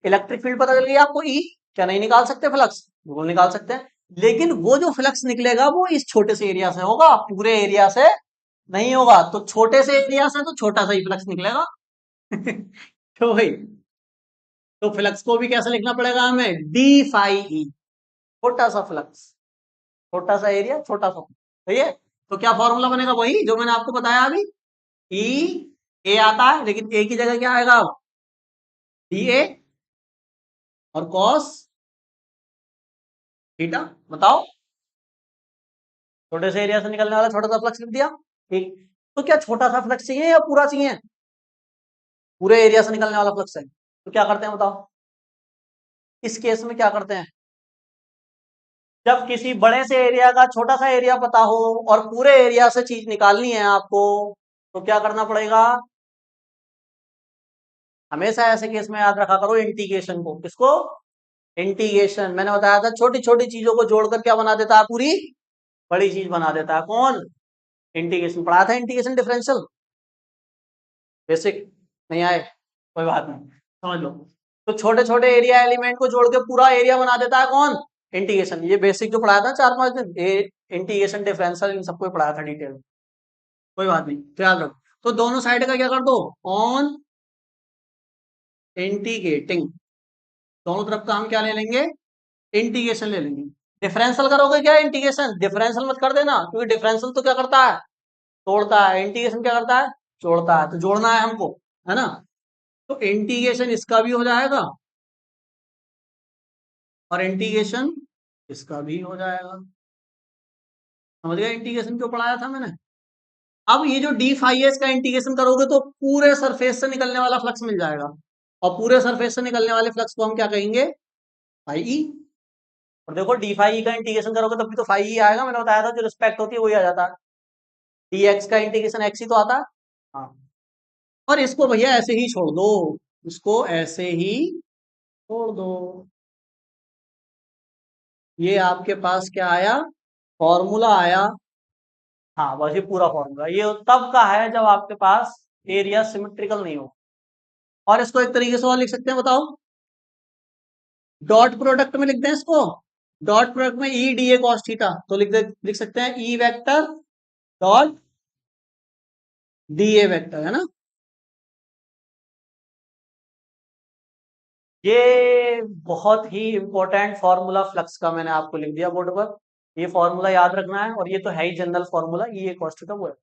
इलेक्ट्रिक फील्ड पता चल गया आपको, ई। क्या नहीं निकाल सकते फ्लक्स? वो निकाल सकते हैं, लेकिन वो जो फ्लक्स निकलेगा वो इस छोटे से एरिया से होगा, पूरे एरिया से नहीं होगा। तो छोटे से एरिया से तो छोटा सा ही फ्लक्स निकलेगा। तो भाई, तो फ्लक्स को भी कैसे लिखना पड़ेगा हमें, डी फाई ई, छोटा सा फ्लक्स, छोटा सा एरिया, छोटा सा, सही है। तो क्या फॉर्मूला बनेगा, वही जो मैंने आपको बताया अभी, ई ए आता है, लेकिन ए की जगह क्या आएगा अब, डी ए और कॉस थीटा। बताओ, छोटे से एरिया से निकलने वाला छोटा सा फ्लक्स लिख दिया, ठीक। तो क्या छोटा सा फ्लक्स चाहिए या पूरा चाहिए? पूरे एरिया से निकलने वाला फ्लक्स है, तो क्या करते हैं बताओ, इस केस में क्या करते हैं, जब किसी बड़े से एरिया का छोटा सा एरिया पता हो और पूरे एरिया से चीज निकालनी है आपको, तो क्या करना पड़ेगा, हमेशा ऐसे केस में याद रखा करो इंटीग्रेशन को। किसको? इंटीग्रेशन। मैंने बताया था छोटी छोटी चीजों को जोड़कर क्या बना देता है, पूरी बड़ी चीज बना देता है। कौन? इंटीग्रेशन। पढ़ा था इंटीग्रेशन डिफरेंशियल, बेसिक नहीं आए, कोई बात नहीं, समझ लो। तो छोटे छोटे एरिया एलिमेंट को जोड़ के पूरा एरिया बना देता है कौन? इंटीग्रेशन। ये बेसिक जो पढ़ाया था 4-5 दिन, इंटीग्रेशन डिफरेंशियल, इन सबको पढ़ाया था डिटेल, कोई बात नहीं, तो याद रखो। तो दोनों साइड का क्या कर दो, ऑन इंटीग्रेटिंग, दोनों तरफ का हम क्या ले लेंगे, इंटीग्रेशन ले लेंगे। डिफरेंशियल करोगे क्या, इंटीग्रेशन डिफरेंशियल मत कर देना, क्योंकि डिफरेंशियल तो क्या करता है, तोड़ता है, इंटीग्रेशन क्या करता है, जोड़ता है। तो जोड़ना है हमको, है ना, तो इंटीग्रेशन इसका भी हो जाएगा और इंटीग्रेशन इसका भी हो जाएगा। समझ गया इंटीग्रेशन क्यों पढ़ाया था मैंने? अब ये जो डी फाई है इसका इंटीग्रेशन करोगे तो पूरे सरफेस से निकलने वाला फ्लक्स मिल जाएगा, और पूरे सरफेस से निकलने वाले फ्लक्स को हम क्या कहेंगे, फाई ई। और देखो डी फाई ई का इंटीग्रेशन करोगे तब भी तो फाई ई आएगा, मैंने बताया था जो रिस्पेक्ट होती है वही आ जाता है। डी एक्स का इंटीग्रेशन एक्स ही तो आता है। हाँ, और इसको भैया ऐसे ही छोड़ दो, इसको ऐसे ही छोड़ दो। ये आपके पास क्या आया, फॉर्मूला आया। हाँ बस ये पूरा फॉर्मूला ये तब का है जब आपके पास एरिया सिमेट्रिकल नहीं हो। और इसको एक तरीके से और लिख सकते हैं, बताओ, डॉट प्रोडक्ट में लिख दें इसको, डॉट प्रोडक्ट में E D A cos theta, तो लिख सकते हैं E vector dot D A vector, है ना। ये बहुत ही इंपॉर्टेंट फॉर्मूला फ्लक्स का मैंने आपको लिख दिया बोर्ड पर, ये फॉर्मूला याद रखना है, और ये तो है ही जनरल फॉर्मूला, ई ए कॉस थीटा वो है।